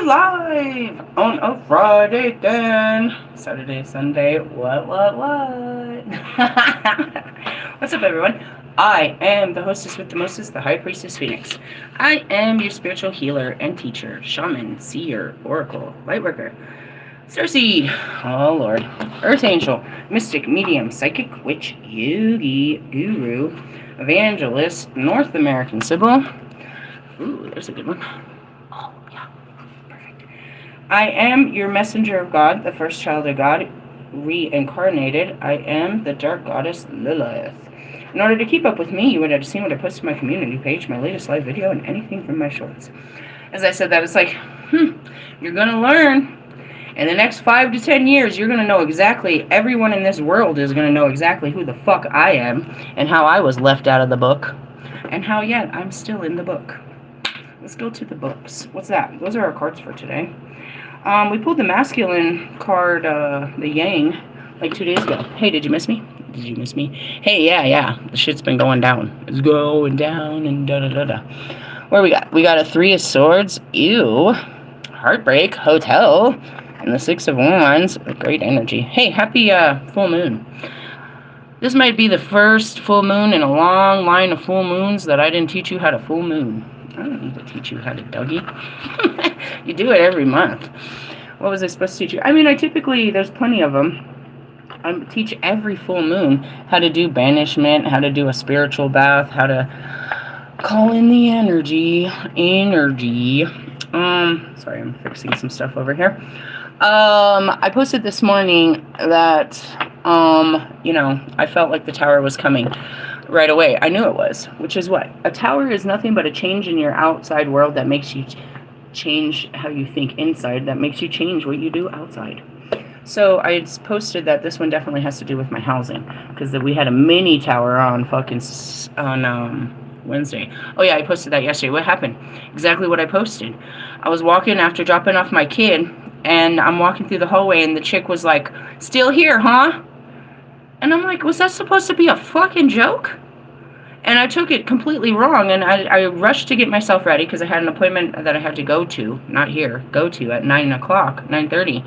live on a Friday then. Saturday, Sunday, what? What's up, everyone? I am the hostess with the mostest, the High Priestess Phoenix. I am your spiritual healer and teacher, shaman, seer, oracle, lightworker, Starseed, oh lord, earth angel, mystic, medium, psychic, witch, yogi, guru, evangelist, North American Sybil. Ooh, there's a good one. Oh, yeah. Perfect. I am your messenger of God, the first child of God, reincarnated. I am the dark goddess Lilith. In order to keep up with me, you would have seen what I posted on my community page, my latest live video, and anything from my shorts. As I said that, it's like, you're going to learn. In the next 5 to 10 years, you're going to know exactly, everyone in this world is going to know exactly who the fuck I am, and how I was left out of the book, and how yet I'm still in the book. Let's go to the books. What's that? Those are our cards for today. We pulled the masculine card, the yang, like 2 days ago. Hey, did you miss me? Did you miss me? Hey, yeah. The shit's been going down. It's going down and da-da-da-da. What do we got? We got a 3 of Swords. Ew. Heartbreak. Hotel. And the 6 of Wands. Great energy. Hey, happy full moon. This might be the first full moon in a long line of full moons that I didn't teach you how to full moon. I don't need to teach you how to Dougie. You do it every month. What was I supposed to teach you? I mean, there's plenty of them. I teach every full moon how to do banishment, how to do a spiritual bath, how to call in the energy. Sorry, I'm fixing some stuff over here. I posted this morning that, I felt like the tower was coming right away. I knew it was, which is what? A tower is nothing but a change in your outside world that makes you change how you think inside, that makes you change what you do outside. So I posted that this one definitely has to do with my housing, because we had a mini tower on Wednesday. Oh yeah, I posted that yesterday. What happened? Exactly what I posted. I was walking after dropping off my kid, and I'm walking through the hallway, and the chick was like, "Still here, huh?" And I'm like, was that supposed to be a fucking joke? And I took it completely wrong, and I rushed to get myself ready, because I had an appointment that I had to go to, not here, go to at 9:30.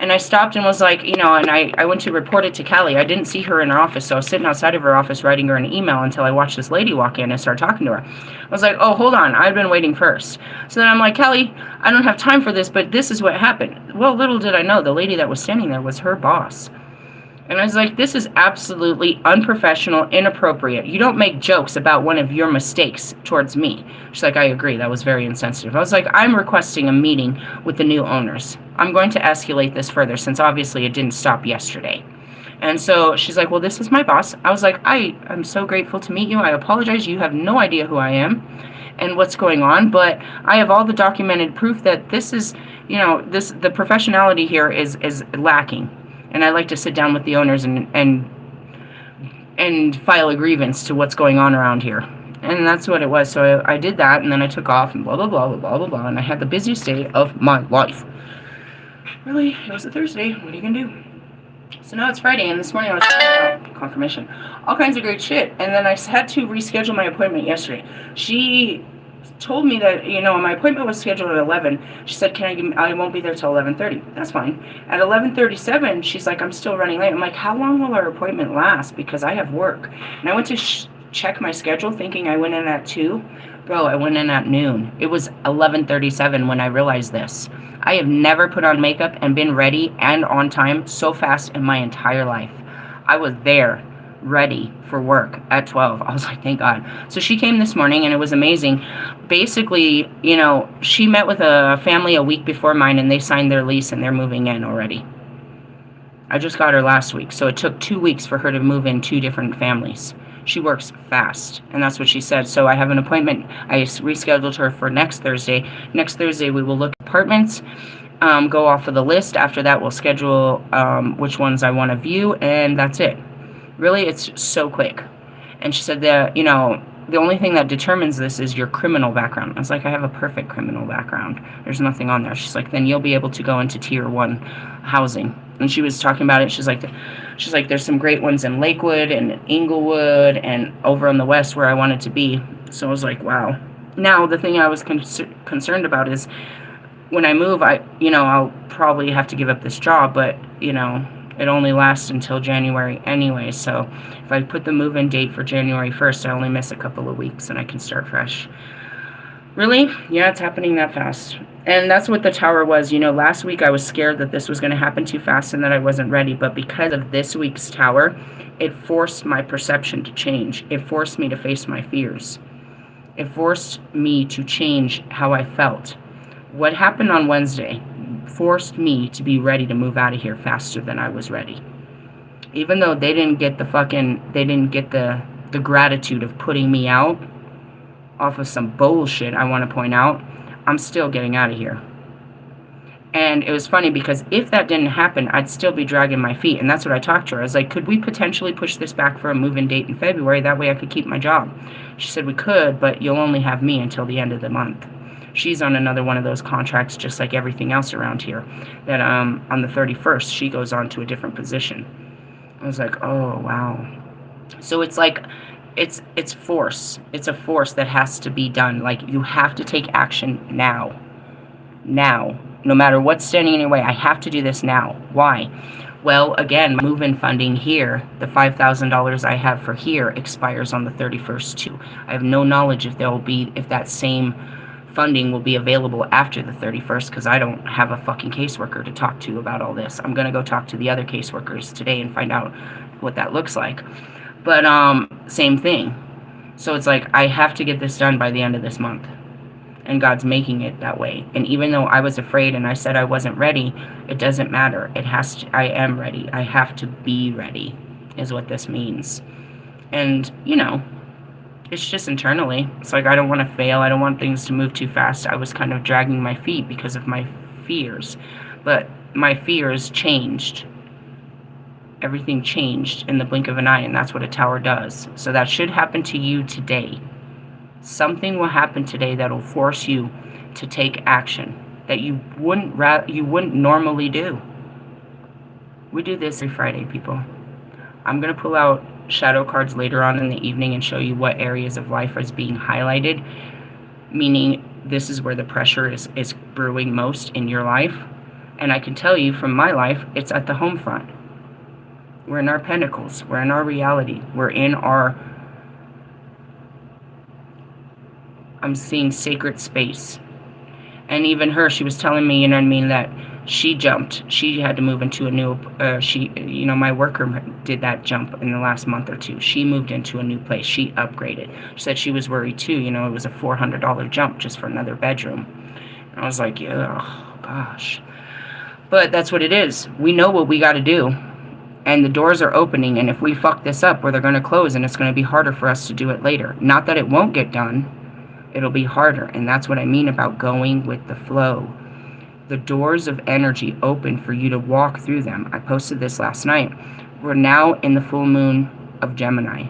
And I stopped and was like, and I went to report it to Callie. I didn't see her in her office, so I was sitting outside of her office writing her an email until I watched this lady walk in and start talking to her. I was like, oh, hold on, I've been waiting first. So then I'm like, Callie, I don't have time for this, but this is what happened. Well, little did I know, the lady that was standing there was her boss. And I was like, this is absolutely unprofessional, inappropriate. You don't make jokes about one of your mistakes towards me. She's like, I agree. That was very insensitive. I was like, I'm requesting a meeting with the new owners. I'm going to escalate this further, since obviously it didn't stop yesterday. And so she's like, well, this is my boss. I was like, I'm so grateful to meet you. I apologize. You have no idea who I am and what's going on, but I have all the documented proof that this is, the professionality here is lacking. And I like to sit down with the owners and file a grievance to what's going on around here. And that's what it was. So I did that, and then I took off, and blah, blah, blah, blah, blah, blah, and I had the busiest day of my life. Really, it was a Thursday. What are you going to do? So now it's Friday, and this morning I was confirmation. All kinds of great shit. And then I had to reschedule my appointment yesterday. She told me that, my appointment was scheduled at 11. She said, I won't be there till 11:30. That's fine. At 11:37, she's like, I'm still running late. I'm like, how long will our appointment last? Because I have work. And I went to check my schedule thinking I went in at 2. Bro, I went in at noon. It was 11:37 when I realized this. I have never put on makeup and been ready and on time so fast in my entire life. I was there, ready for work at 12. I was like, thank God. So she came this morning, and it was amazing. Basically, she met with a family a week before mine, and they signed their lease, and they're moving in already. I just got her last week, so it took 2 weeks for her to move in 2 different families. She works fast, and that's what she said. So I have an appointment. I rescheduled her for next Thursday. Next Thursday, we will look at apartments, go off of the list. After that, we'll schedule which ones I want to view, and that's it. Really, it's so quick. And she said that, the only thing that determines this is your criminal background. I was like, I have a perfect criminal background. There's nothing on there. She's like, then you'll be able to go into tier 1 housing. And she was talking about it. She's like, there's some great ones in Lakewood and Inglewood and over on the west where I wanted to be. So I was like, wow. Now, the thing I was concerned about is, when I move, I'll probably have to give up this job, but, it only lasts until January anyway, so if I put the move-in date for January 1st, I only miss a couple of weeks and I can start fresh. Really? Yeah, it's happening that fast. And that's what the tower was. Last week I was scared that this was going to happen too fast and that I wasn't ready, but because of this week's tower, it forced my perception to change. It forced me to face my fears. It forced me to change how I felt. What happened on Wednesday forced me to be ready to move out of here faster than I was ready. Even though they didn't get the gratitude of putting me out off of some bullshit, I want to point out, I'm still getting out of here. And it was funny because if that didn't happen, I'd still be dragging my feet. And that's what I talked to her. I was like, could we potentially push this back for a move-in date in February? That way I could keep my job. She said, we could, but you'll only have me until the end of the month. She's on another one of those contracts, just like everything else around here, that on the 31st, she goes on to a different position. I was like, oh, wow. So it's like, it's force. It's a force that has to be done. Like, you have to take action now. Now. No matter what's standing in your way, I have to do this now. Why? Well, again, my move-in funding here, the $5,000 I have for here expires on the 31st too. I have no knowledge if that same funding will be available after the 31st because I don't have a fucking caseworker to talk to about all this. I'm going to go talk to the other caseworkers today and find out what that looks like. But same thing. So it's like I have to get this done by the end of this month. And God's making it that way. And even though I was afraid and I said I wasn't ready, it doesn't matter. I am ready. I have to be ready, is what this means. And, it's just internally. It's like I don't want to fail. I don't want things to move too fast. I was kind of dragging my feet because of my fears. But my fears changed. Everything changed in the blink of an eye, and that's what a tower does. So that should happen to you today. Something will happen today that will force you to take action that you wouldn't normally do. We do this every Friday, people. I'm going to pull out shadow cards later on in the evening and show you what areas of life is being highlighted, meaning this is where the pressure is brewing most in your life. And I can tell you from my life, it's at the home front. We're in our pentacles. We're in our reality. We're in our... I'm seeing sacred space. And even her, she was telling me, that she jumped. She had to move into a new, my worker did that jump in the last month or two. She moved into a new place. She upgraded. She said she was worried too. It was a $400 jump just for another bedroom. And I was like, yeah, oh, gosh. But that's what it is. We know what we got to do. And the doors are opening. And if we fuck this up, they're going to close. And it's going to be harder for us to do it later. Not that it won't get done. It'll be harder, and that's what I mean about going with the flow. The doors of energy open for you to walk through them. I posted this last night. We're now in the full moon of Gemini.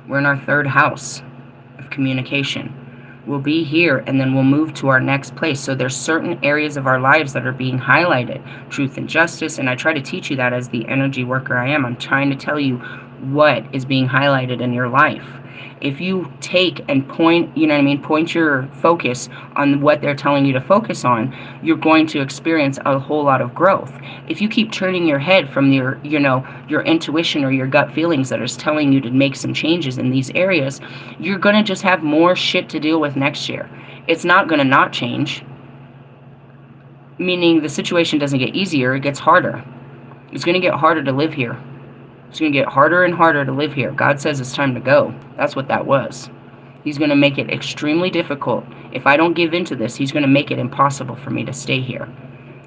We're in our third house of communication. We'll be here, and then we'll move to our next place. So there's certain areas of our lives that are being highlighted. Truth and justice, and I try to teach you that as the energy worker I am. I'm trying to tell you what is being highlighted in your life. If you take and point your focus on what they're telling you to focus on, you're going to experience a whole lot of growth. If you keep turning your head from your intuition or your gut feelings that is telling you to make some changes in these areas, you're going to just have more shit to deal with next year. It's not going to not change, meaning the situation doesn't get easier, it gets harder. It's going to get harder to live here. It's going to get harder and harder to live here. God says it's time to go. That's what that was. He's going to make it extremely difficult. If I don't give into this, he's going to make it impossible for me to stay here.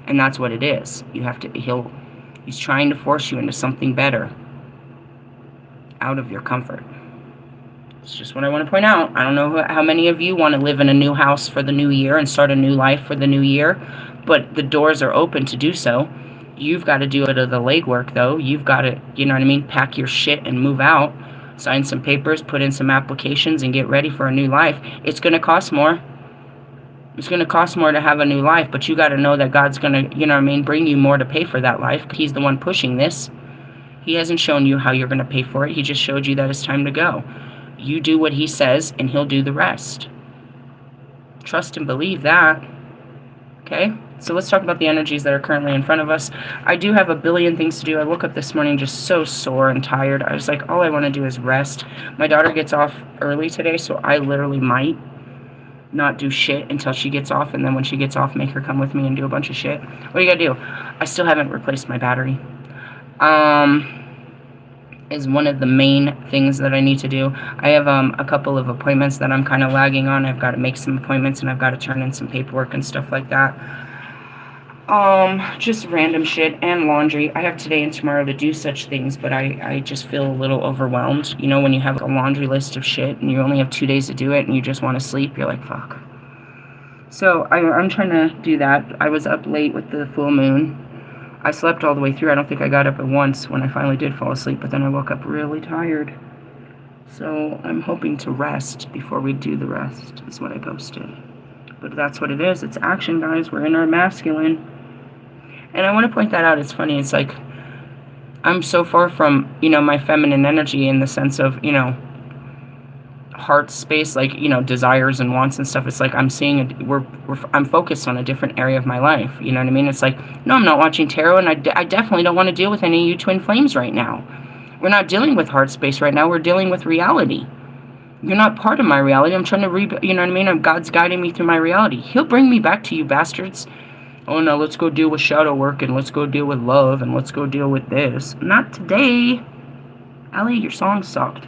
And that's what it is. He's trying to force you into something better out of your comfort. It's just what I want to point out. I don't know how many of you want to live in a new house for the new year and start a new life for the new year, but the doors are open to do so. You've got to do a bit of the legwork, though. You've got to, pack your shit and move out, sign some papers, put in some applications, and get ready for a new life. It's going to cost more. It's going to cost more to have a new life, but you got to know that God's going to, bring you more to pay for that life. He's the one pushing this. He hasn't shown you how you're going to pay for it. He just showed you that it's time to go. You do what he says, and he'll do the rest. Trust and believe that. Okay? So let's talk about the energies that are currently in front of us. I do have a billion things to do. I woke up this morning just so sore and tired. I was like, all I want to do is rest. My daughter gets off early today, so I literally might not do shit until she gets off, and then when she gets off, make her come with me and do a bunch of shit. What do you gotta do? I still haven't replaced my battery. Is one of the main things that I need to do. I have a couple of appointments that I'm kind of lagging on. I've got to make some appointments, and I've got to turn in some paperwork and stuff like that. Just random shit and laundry. I have today and tomorrow to do such things, but I just feel a little overwhelmed. You know, when you have a laundry list of shit and you only have 2 days to do it and you just want to sleep, you're like, fuck. So I'm trying to do that. I was up late with the full moon. I slept all the way through. I don't think I got up at once when I finally did fall asleep, but then I woke up really tired. So I'm hoping to rest before we do the rest, is what I posted. But that's what it is. It's action, guys. We're in our masculine. And I want to point that out. It's funny. It's like I'm so far from, you know, my feminine energy in the sense of, you know, heart space, like, you know, desires and wants and stuff. It's like I'm seeing I'm focused on a different area of my life. You know what I mean? It's like, no, I'm not watching tarot, and I definitely don't want to deal with any of you twin flames right now. We're not dealing with heart space right now. We're dealing with reality. You're not part of my reality. I'm trying to you know what I mean? God's guiding me through my reality. He'll bring me back to you bastards. Oh no, let's go deal with shadow work, and let's go deal with love, and let's go deal with this. Not today. Allie, your song sucked.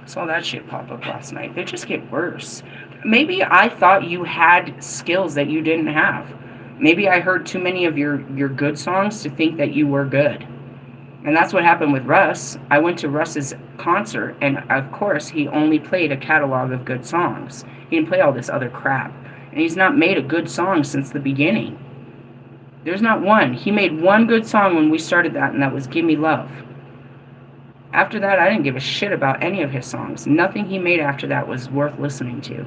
Saw that shit pop up last night. They just get worse. Maybe I thought you had skills that you didn't have. Maybe I heard too many of your good songs to think that you were good. And that's what happened with Russ. I went to Russ's concert, and of course, he only played a catalog of good songs. He didn't play all this other crap. And he's not made a good song since the beginning. There's not one. He made one good song when we started that, and that was Give Me Love. After that, I didn't give a shit about any of his songs. Nothing he made after that was worth listening to.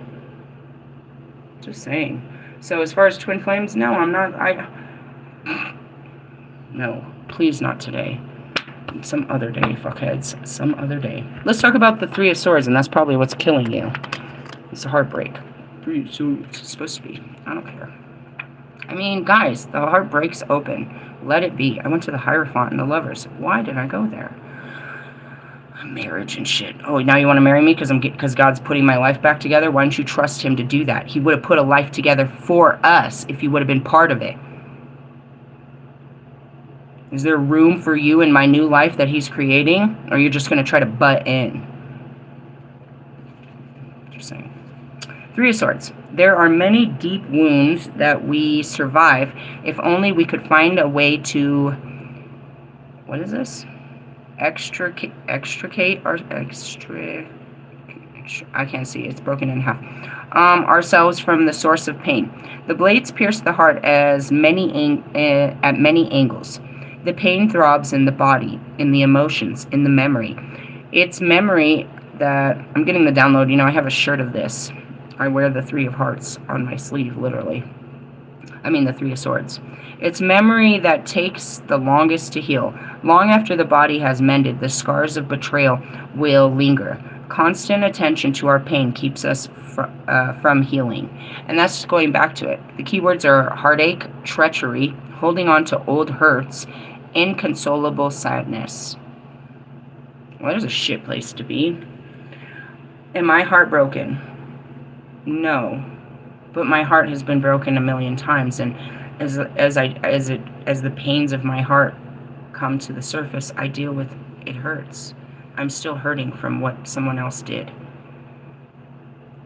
Just saying. So as far as twin flames, no, I'm not. No, please not today. Some other day, fuckheads. Some other day. Let's talk about the Three of Swords, and that's probably what's killing you. It's a heartbreak. So it's supposed to be. I don't care. I mean, guys, the heart breaks open. Let it be. I went to the Hierophant and the Lovers. Why did I go there? Marriage and shit. Oh, now you want to marry me because God's putting my life back together? Why don't you trust him to do that? He would have put a life together for us if you would have been part of it. Is there room for you in my new life that he's creating? Or are you just going to try to butt in? Just saying. Three of Swords. There are many deep wounds that we survive if only we could find a way to... What is this? Extricate I can't see, it's broken in half. Ourselves from the source of pain. The blades pierce the heart at many angles. The pain throbs in the body, in the emotions, in the memory. It's memory that I'm getting the download. You know, I have a shirt of this. I wear the Three of Hearts on my sleeve, literally. I mean the Three of Swords. It's memory that takes the longest to heal. Long after the body has mended, the scars of betrayal will linger. Constant attention to our pain keeps us from healing. And that's going back to it. The keywords are heartache, treachery, holding on to old hurts, inconsolable sadness. Well, there's a shit place to be. Am I heartbroken? No. But my heart has been broken a million times, and as the pains of my heart come to the surface, I deal with it. Hurts. I'm still hurting from what someone else did.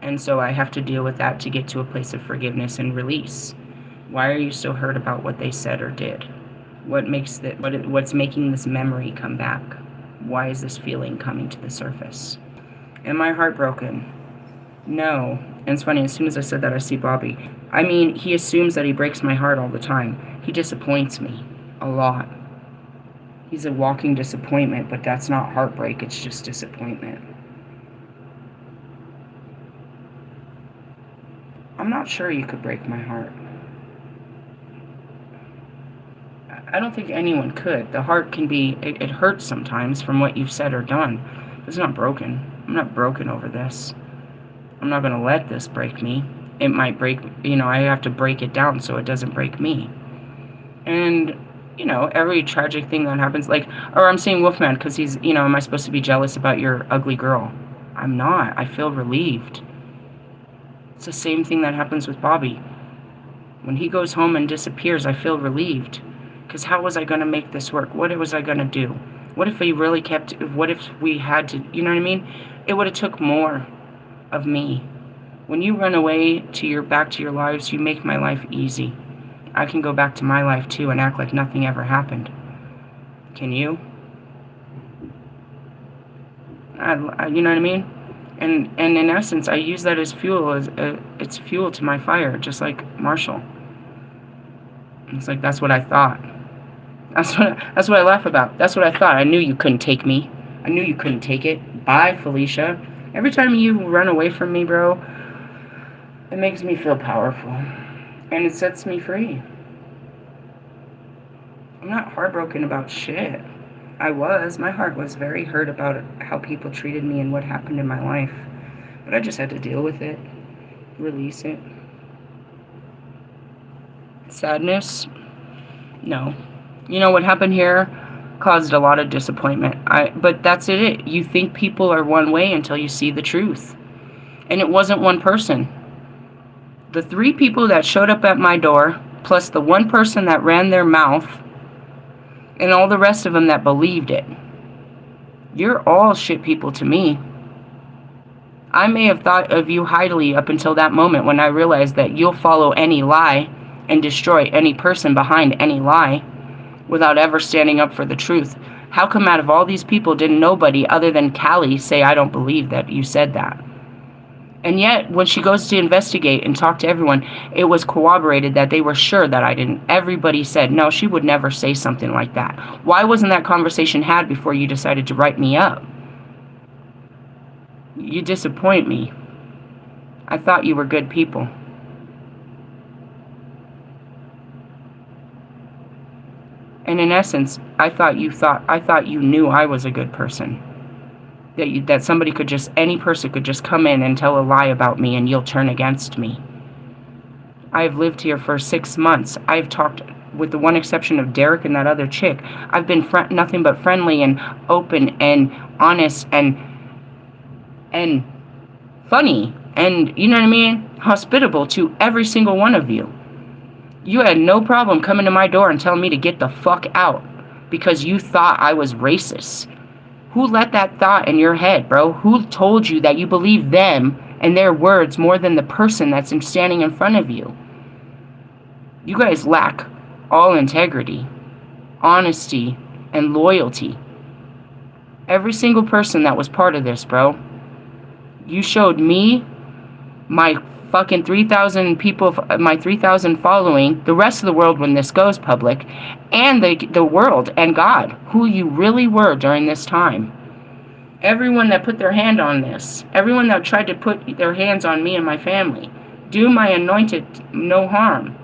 And so I have to deal with that to get to a place of forgiveness and release. Why are you so hurt about what they said or did? What's making this memory come back? Why is this feeling coming to the surface? Am I heartbroken? No. And it's funny, as soon as I said that, I see Bobby. I mean, he assumes that he breaks my heart all the time. He disappoints me a lot. He's a walking disappointment, but that's not heartbreak, it's just disappointment. I'm not sure you could break my heart. I don't think anyone could. The heart can be, it hurts sometimes from what you've said or done. It's not broken. I'm not broken over this. I'm not going to let this break me. it might break, I have to break it down so it doesn't break me. And, every tragic thing that happens, or I'm saying Wolfman because he's, am I supposed to be jealous about your ugly girl? I'm not. I feel relieved. It's the same thing that happens with Bobby. When he goes home and disappears, I feel relieved. Because how was I going to make this work? What was I going to do? What if we really what if we had to, you know what I mean? It would have took more of me. When you run away back to your lives, you make my life easy. I can go back to my life too and act like nothing ever happened. Can you? You know what I mean? And in essence, I use that as fuel. It's fuel to my fire, just like Marshall. It's like, that's what I thought. That's what I laugh about. That's what I thought. I knew you couldn't take me. I knew you couldn't take it. Bye, Felicia. Every time you run away from me, bro, it makes me feel powerful. And it sets me free. I'm not heartbroken about shit. My heart was very hurt about how people treated me and what happened in my life. But I just had to deal with it. Release it. Sadness? No. What happened here caused a lot of disappointment. But that's it. You think people are one way until you see the truth. And it wasn't one person. The 3 people that showed up at my door, plus the 1 person that ran their mouth, and all the rest of them that believed it. You're all shit people to me. I may have thought of you highly up until that moment when I realized that you'll follow any lie and destroy any person behind any lie without ever standing up for the truth. How come out of all these people didn't nobody other than Callie say, I don't believe that you said that? And yet, when she goes to investigate and talk to everyone, it was corroborated that they were sure that I didn't. Everybody said, no, she would never say something like that. Why wasn't that conversation had before you decided to write me up? You disappoint me. I thought you were good people. And in essence, I thought you knew I was a good person. That somebody any person could just come in and tell a lie about me and you'll turn against me. I've lived here for 6 months. I've talked, with the one exception of Derek and that other chick, I've been nothing but friendly and open and honest and funny and, you know what I mean, hospitable to every single one of you. You had no problem coming to my door and telling me to get the fuck out because you thought I was racist. Who let that thought in your head, bro? Who told you that you believe them and their words more than the person that's standing in front of you? You guys lack all integrity, honesty, and loyalty. Every single person that was part of this, bro. You showed me, my fucking 3,000 people, my 3,000 following, the rest of the world when this goes public, and the world and God, who you really were during this time. Everyone that put their hand on this, everyone that tried to put their hands on me and my family, do my anointed no harm.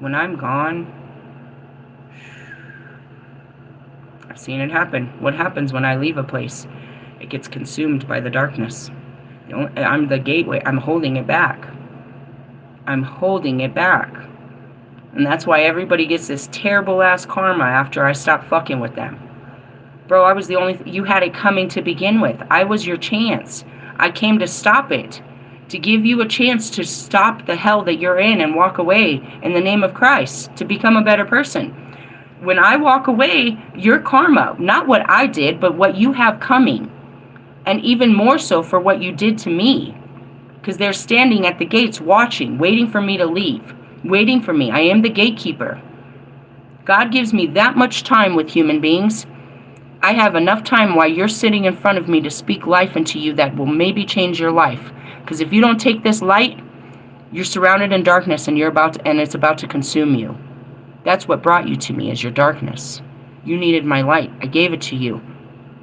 When I'm gone, I've seen it happen. What happens when I leave a place? It gets consumed by the darkness. I'm the gateway. I'm holding it back. I'm holding it back. And that's why everybody gets this terrible ass karma after I stop fucking with them. Bro, I was the only... You had it coming to begin with. I was your chance. I came to stop it. To give you a chance to stop the hell that you're in and walk away in the name of Christ. To become a better person. When I walk away, your karma, not what I did, but what you have coming. And even more so for what you did to me. Because they're standing at the gates watching, waiting for me to leave. Waiting for me. I am the gatekeeper. God gives me that much time with human beings. I have enough time while you're sitting in front of me to speak life into you that will maybe change your life. Because if you don't take this light, you're surrounded in darkness and it's about to consume you. That's what brought you to me, is your darkness. You needed my light. I gave it to you.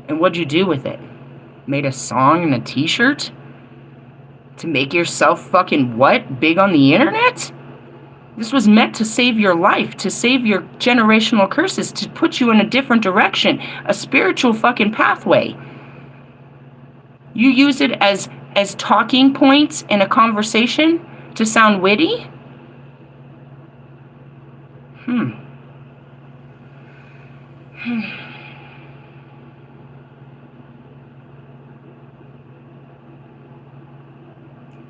And what'd you do with it? Made a song and a t-shirt? To make yourself fucking what? Big on the internet? This was meant to save your life, to save your generational curses, to put you in a different direction, a spiritual fucking pathway. You use it as talking points in a conversation to sound witty?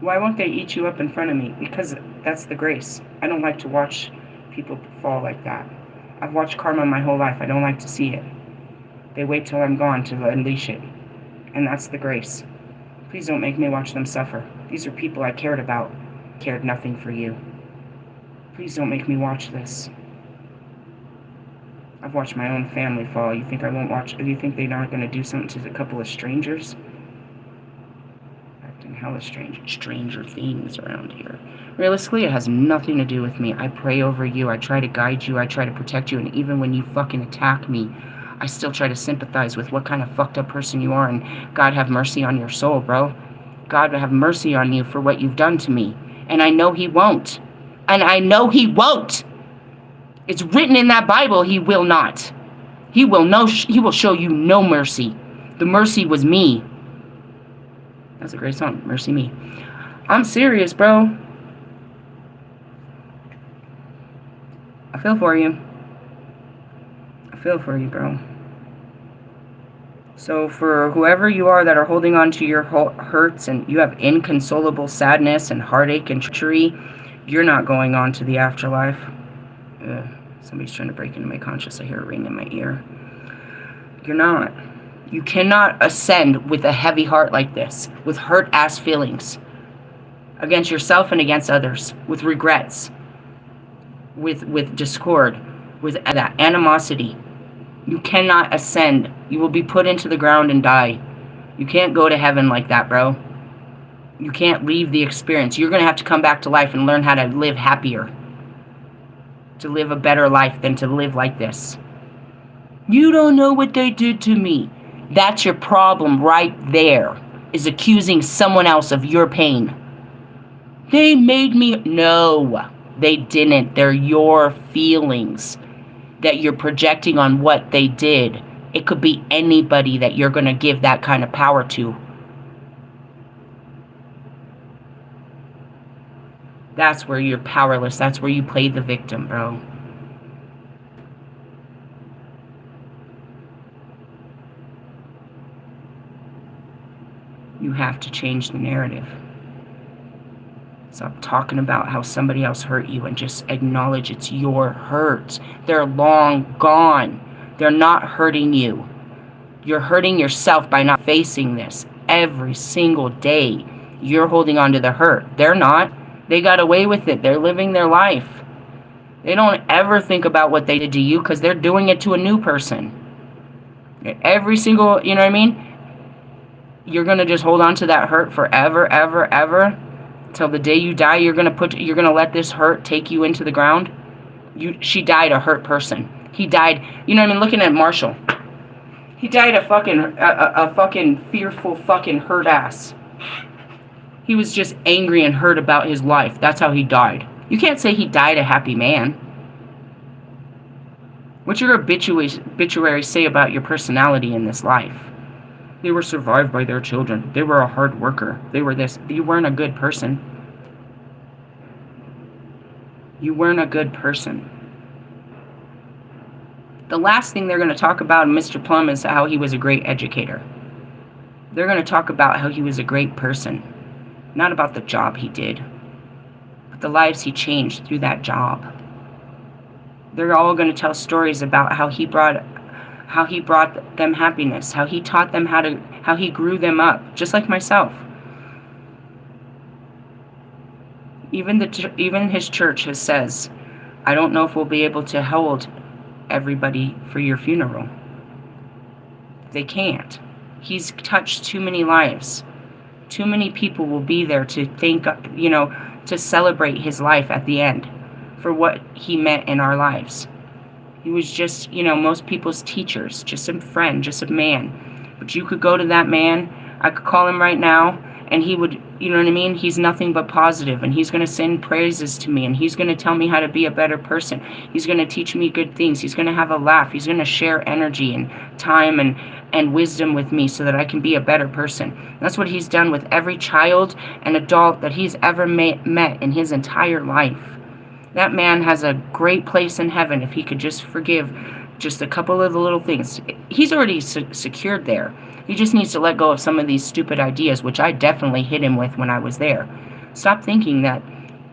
Why won't they eat you up in front of me? Because that's the grace. I don't like to watch people fall like that. I've watched karma my whole life. I don't like to see it. They wait till I'm gone to unleash it. And that's the grace. Please don't make me watch them suffer. These are people I cared about. Cared nothing for you. Please don't make me watch this. I've watched my own family fall. You think I won't watch? You think they're not going to do something to a couple of strangers? Acting hella stranger things around here. Realistically, it has nothing to do with me. I pray over you. I try to guide you. I try to protect you. And even when you fucking attack me, I still try to sympathize with what kind of fucked up person you are. And God have mercy on your soul, bro. God have mercy on you for what you've done to me. And I know he won't. And I know he won't. It's written in that Bible, he will not. He will show you no mercy. The mercy was me. That's a great song, Mercy Me. I'm serious, bro. I feel for you. I feel for you, bro. So for whoever you are that are holding on to your hurts and you have inconsolable sadness and heartache and treachery, you're not going on to the afterlife. Somebody's trying to break into my conscious. I hear a ring in my ear. You're not. You cannot ascend with a heavy heart like this, with hurt-ass feelings against yourself and against others, with regrets, with discord, with that animosity. You cannot ascend. You will be put into the ground and die. You can't go to heaven like that, bro. You can't leave the experience. You're going to have to come back to life and learn how to live happier. To live a better life than to live like this. You don't know what they did to me. That's your problem right there, is accusing someone else of your pain. They made me... No, they didn't. They're your feelings that you're projecting on what they did. It could be anybody that you're going to give that kind of power to. That's where you're powerless. That's where you play the victim, bro. You have to change the narrative. Stop talking about how somebody else hurt you and just acknowledge it's your hurt. They're long gone. They're not hurting you. You're hurting yourself by not facing this. Every single day, you're holding on to the hurt. They're not. They got away with it. They're living their life. They don't ever think about what they did to you because they're doing it to a new person. Every single, you know what I mean? You're going to just hold on to that hurt forever, ever, ever. Till the day you die, you're gonna let this hurt take you into the ground. She died a hurt person. He died, you know what I mean? Looking at Marshall. He died a fucking fearful fucking hurt ass. He was just angry and hurt about his life. That's how he died. You can't say he died a happy man. What's your obituary say about your personality in this life? They were survived by their children. They were a hard worker. They were this. You weren't a good person. You weren't a good person. The last thing they're going to talk about in Mr. Plum is how he was a great educator. They're going to talk about how he was a great person. Not about the job he did, but the lives he changed through that job. They're all going to tell stories about how he brought them happiness, how he taught them how he grew them up, just like myself. Even his church says, I don't know if we'll be able to hold everybody for your funeral. They can't. He's touched too many lives. Too many people will be there to think, to celebrate his life at the end for what he meant in our lives. He was just, most people's teachers, just a friend, just a man. But you could go to that man, I could call him right now, and he would, you know what I mean? He's nothing but positive, and he's going to send praises to me, and he's going to tell me how to be a better person. He's going to teach me good things. He's going to have a laugh. He's going to share energy and time and and wisdom with me so that I can be a better person. That's what he's done with every child and adult that he's ever met in his entire life. That man has a great place in heaven if he could just forgive just a couple of the little things. He's already secured there. He just needs to let go of some of these stupid ideas, which I definitely hit him with when I was there. Stop thinking that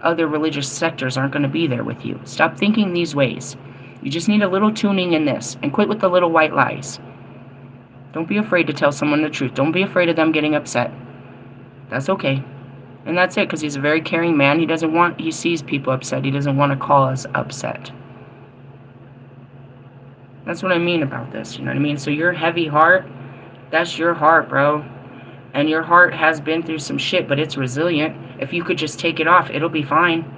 other religious sectors aren't going to be there with you. Stop thinking these ways. You just need a little tuning in this, and quit with the little white lies. Don't be afraid to tell someone the truth. Don't be afraid of them getting upset. That's okay. And that's it, because he's a very caring man. He sees people upset. He doesn't want to cause upset. That's what I mean about this, you know what I mean? So your heavy heart, that's your heart, bro. And your heart has been through some shit, but it's resilient. If you could just take it off, it'll be fine.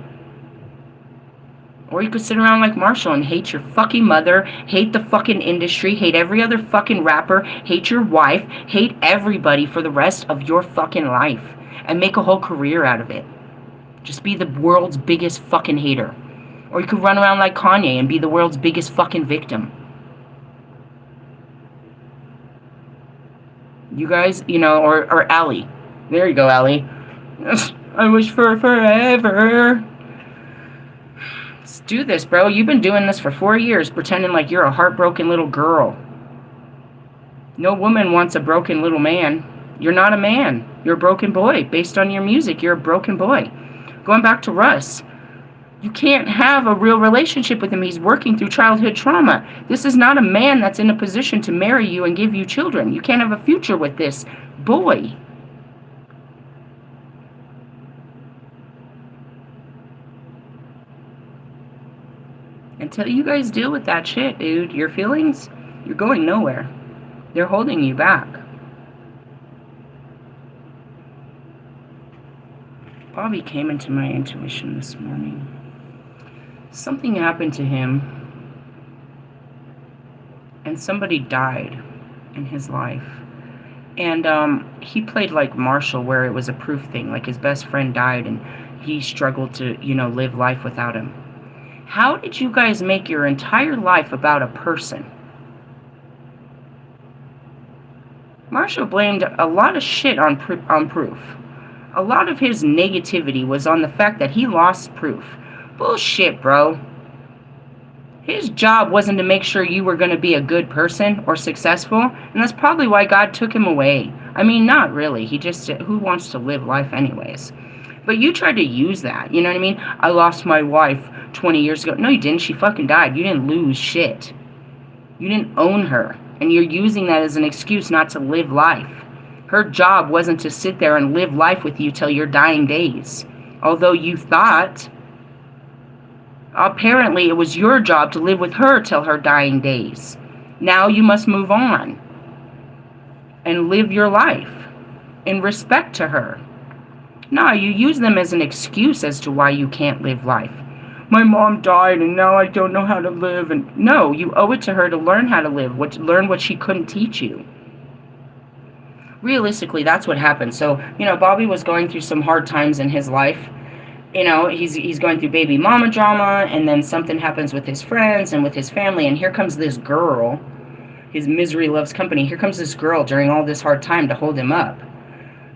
Or you could sit around like Marshall and hate your fucking mother, hate the fucking industry, hate every other fucking rapper, hate your wife, hate everybody for the rest of your fucking life. And make a whole career out of it. Just be the world's biggest fucking hater. Or you could run around like Kanye and be the world's biggest fucking victim. You guys, you know, or Allie. There you go, Allie. I wish for forever. Let's do this, bro. You've been doing this for 4 years, pretending like you're a heartbroken little girl. No woman wants a broken little man. You're not a man. You're a broken boy. Based on your music, you're a broken boy. Going back to Russ. You can't have a real relationship with him. He's working through childhood trauma. This is not a man that's in a position to marry you and give you children. You can't have a future with this boy. Until you guys deal with that shit, dude, your feelings, you're going nowhere. They're holding you back. Bobby came into my intuition this morning. Something happened to him, and somebody died in his life. And he played like Marshall, where it was a proof thing, like his best friend died and he struggled to, you know, live life without him. How did you guys make your entire life about a person? Marshall blamed a lot of shit on proof. A lot of his negativity was on the fact that he lost proof. Bullshit, bro. His job wasn't to make sure you were going to be a good person or successful, and that's probably why God took him away. I mean, not really. He just, who wants to live life anyways? But you tried to use that, you know what I mean? I lost my wife 20 years ago. No, you didn't. She fucking died. You didn't lose shit. You didn't own her, and you're using that as an excuse not to live life. Her job wasn't to sit there and live life with you till your dying days. Although you thought, apparently it was your job to live with her till her dying days. Now you must move on and live your life in respect to her. No, you use them as an excuse as to why you can't live life. My mom died and now I don't know how to live. And no, you owe it to her to learn how to live, learn what she couldn't teach you. Realistically, that's what happened. So, you know, Bobby was going through some hard times in his life. You know, he's going through baby mama drama, and then something happens with his friends and with his family, and here comes this girl. His misery loves company. Here comes this girl during all this hard time to hold him up.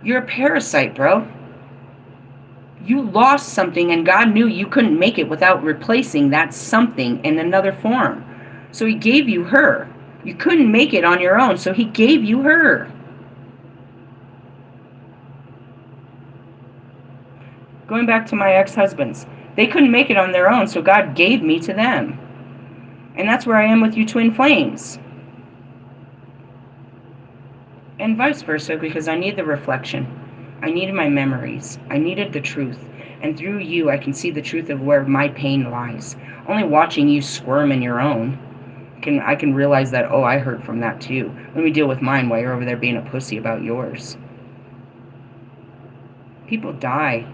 You're a parasite, bro. You lost something, and God knew you couldn't make it without replacing that something in another form. So he gave you her. You couldn't make it on your own, so he gave you her. Going back to my ex-husbands, they couldn't make it on their own, so God gave me to them. And that's where I am with you twin flames. And vice versa, because I need the reflection. I needed my memories. I needed the truth. And through you, I can see the truth of where my pain lies. Only watching you squirm in your own, I can realize that, oh, I hurt from that too. Let me deal with mine while you're over there being a pussy about yours. People die.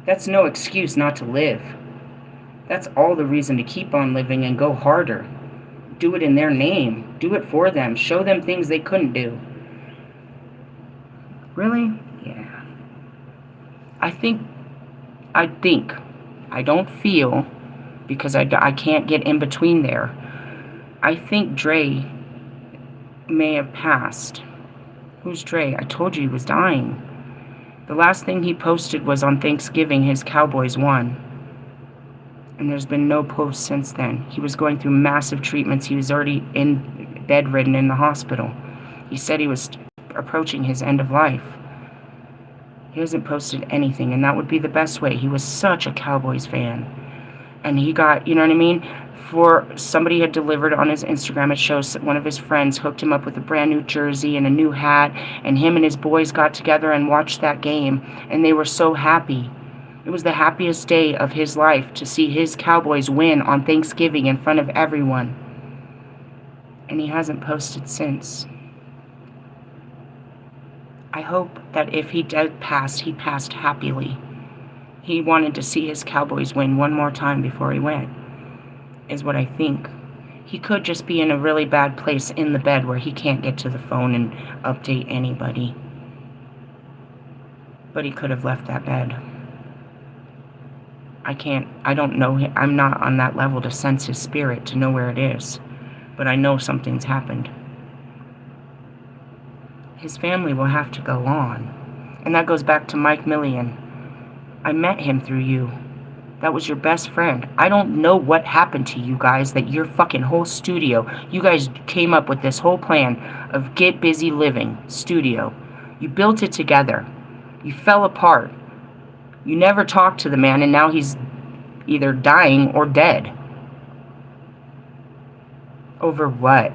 That's no excuse not to live. That's all the reason to keep on living and go harder. Do it in their name. Do it for them. Show them things they couldn't do. Really? Yeah. I don't feel, because I can't get in between there. I think Dre may have passed. Who's Dre? I told you he was dying. The last thing he posted was on Thanksgiving his Cowboys won. And there's been no post since then. He was going through massive treatments. He was already bedridden in the hospital. He said he was approaching his end of life. He hasn't posted anything, and that would be the best way. He was such a Cowboys fan. And he got, you know what I mean? For somebody had delivered on his Instagram, it shows that one of his friends hooked him up with a brand new jersey and a new hat, and him and his boys got together and watched that game, and they were so happy. It was the happiest day of his life to see his Cowboys win on Thanksgiving in front of everyone. And he hasn't posted since. I hope that if he did pass, he passed happily. He wanted to see his Cowboys win one more time before he went, is what I think. He could just be in a really bad place in the bed where he can't get to the phone and update anybody. But he could have left that bed. I don't know him. I'm not on that level to sense his spirit, to know where it is. But I know something's happened. His family will have to go on. And that goes back to Mike Millian. I met him through you. That was your best friend. I don't know what happened to you guys, that your fucking whole studio, you guys came up with this whole plan of Get Busy Living studio. You built it together. You fell apart. You never talked to the man, and now he's either dying or dead. Over what?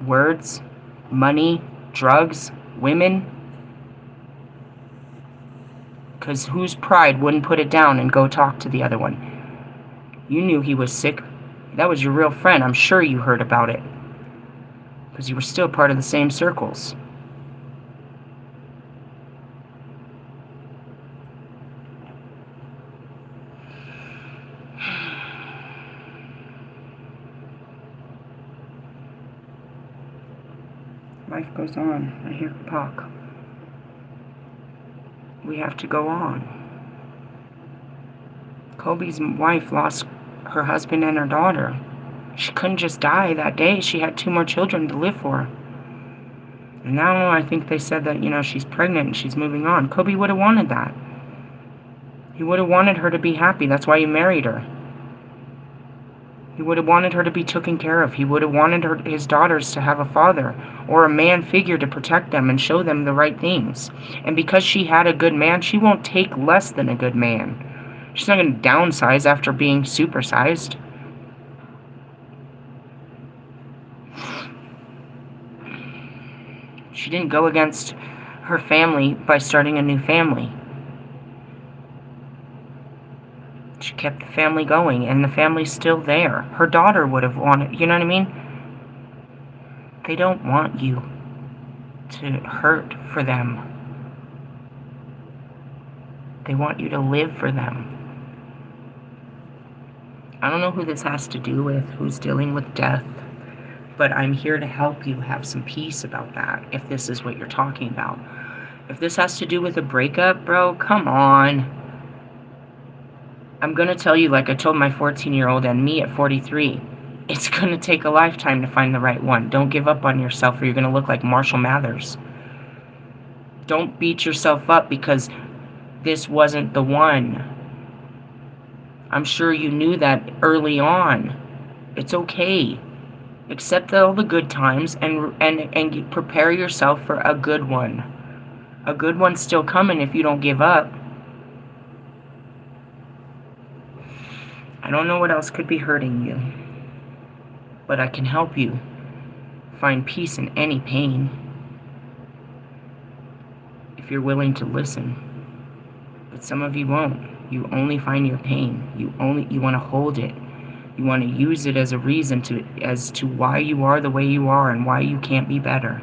Words? Money? Drugs? Women? Because whose pride wouldn't put it down and go talk to the other one? You knew he was sick. That was your real friend. I'm sure you heard about it. Because you were still part of the same circles. Life goes on. I hear Pac. We have to go on. Kobe's wife lost her husband and her daughter. She couldn't just die that day. She had 2 more children to live for. And now I think they said that, she's pregnant and she's moving on. Kobe would have wanted that. He would have wanted her to be happy. That's why he married her. He would have wanted her to be taken care of. He would have wanted his daughters to have a father or a man figure to protect them and show them the right things. And because she had a good man, she won't take less than a good man. She's not going to downsize after being supersized. She didn't go against her family by starting a new family. She kept the family going, and the family's still there. Her daughter would have wanted, you know what I mean? They don't want you to hurt for them. They want you to live for them. I don't know who this has to do with, who's dealing with death, but I'm here to help you have some peace about that, if this is what you're talking about. If this has to do with a breakup, bro, come on. I'm going to tell you, like I told my 14-year-old and me at 43, it's going to take a lifetime to find the right one. Don't give up on yourself or you're going to look like Marshall Mathers. Don't beat yourself up because this wasn't the one. I'm sure you knew that early on. It's okay. Accept all the good times and prepare yourself for a good one. A good one's still coming if you don't give up. I don't know what else could be hurting you, but I can help you find peace in any pain if you're willing to listen. But some of you won't. You only find your pain. You want to hold it. You want to use it as a reason as to why you are the way you are and why you can't be better.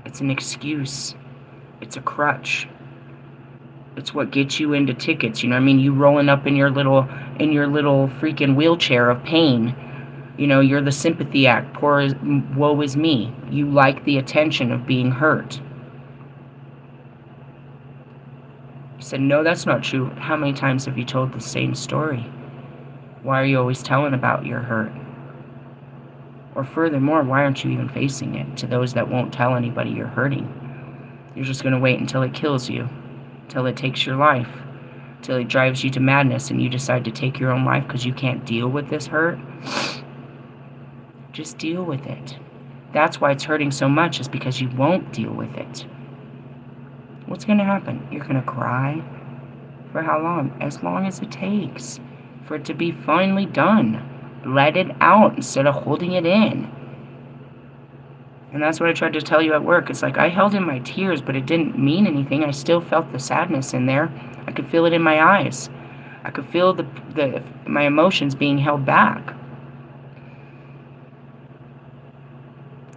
It's an excuse. It's a crutch. It's what gets you into tickets, you know what I mean? You rolling up in your little freaking wheelchair of pain. You're the sympathy act. Woe is me. You like the attention of being hurt. You said, no, that's not true. How many times have you told the same story? Why are you always telling about your hurt? Or furthermore, why aren't you even facing it? To those that won't tell anybody you're hurting. You're just going to wait until it kills you, till it takes your life, till it drives you to madness and you decide to take your own life because you can't deal with this hurt. Just deal with it. That's why it's hurting so much, is because you won't deal with it. What's going to happen? You're going to cry? For how long? As long as it takes for it to be finally done. Let it out instead of holding it in. And that's what I tried to tell you at work. It's like I held in my tears, but it didn't mean anything. I still felt the sadness in there. I could feel it in my eyes. I could feel my emotions being held back.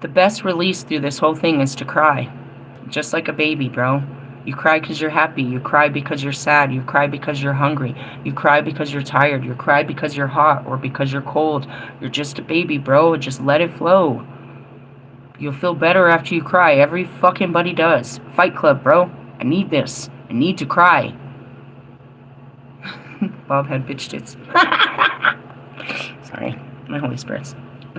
The best release through this whole thing is to cry. Just like a baby, bro. You cry because you're happy. You cry because you're sad. You cry because you're hungry. You cry because you're tired. You cry because you're hot or because you're cold. You're just a baby, bro. Just let it flow. You'll feel better after you cry. Every fucking buddy does. Fight Club, bro. I need this. I need to cry. Bob had bitch tits. Sorry. My Holy Spirits.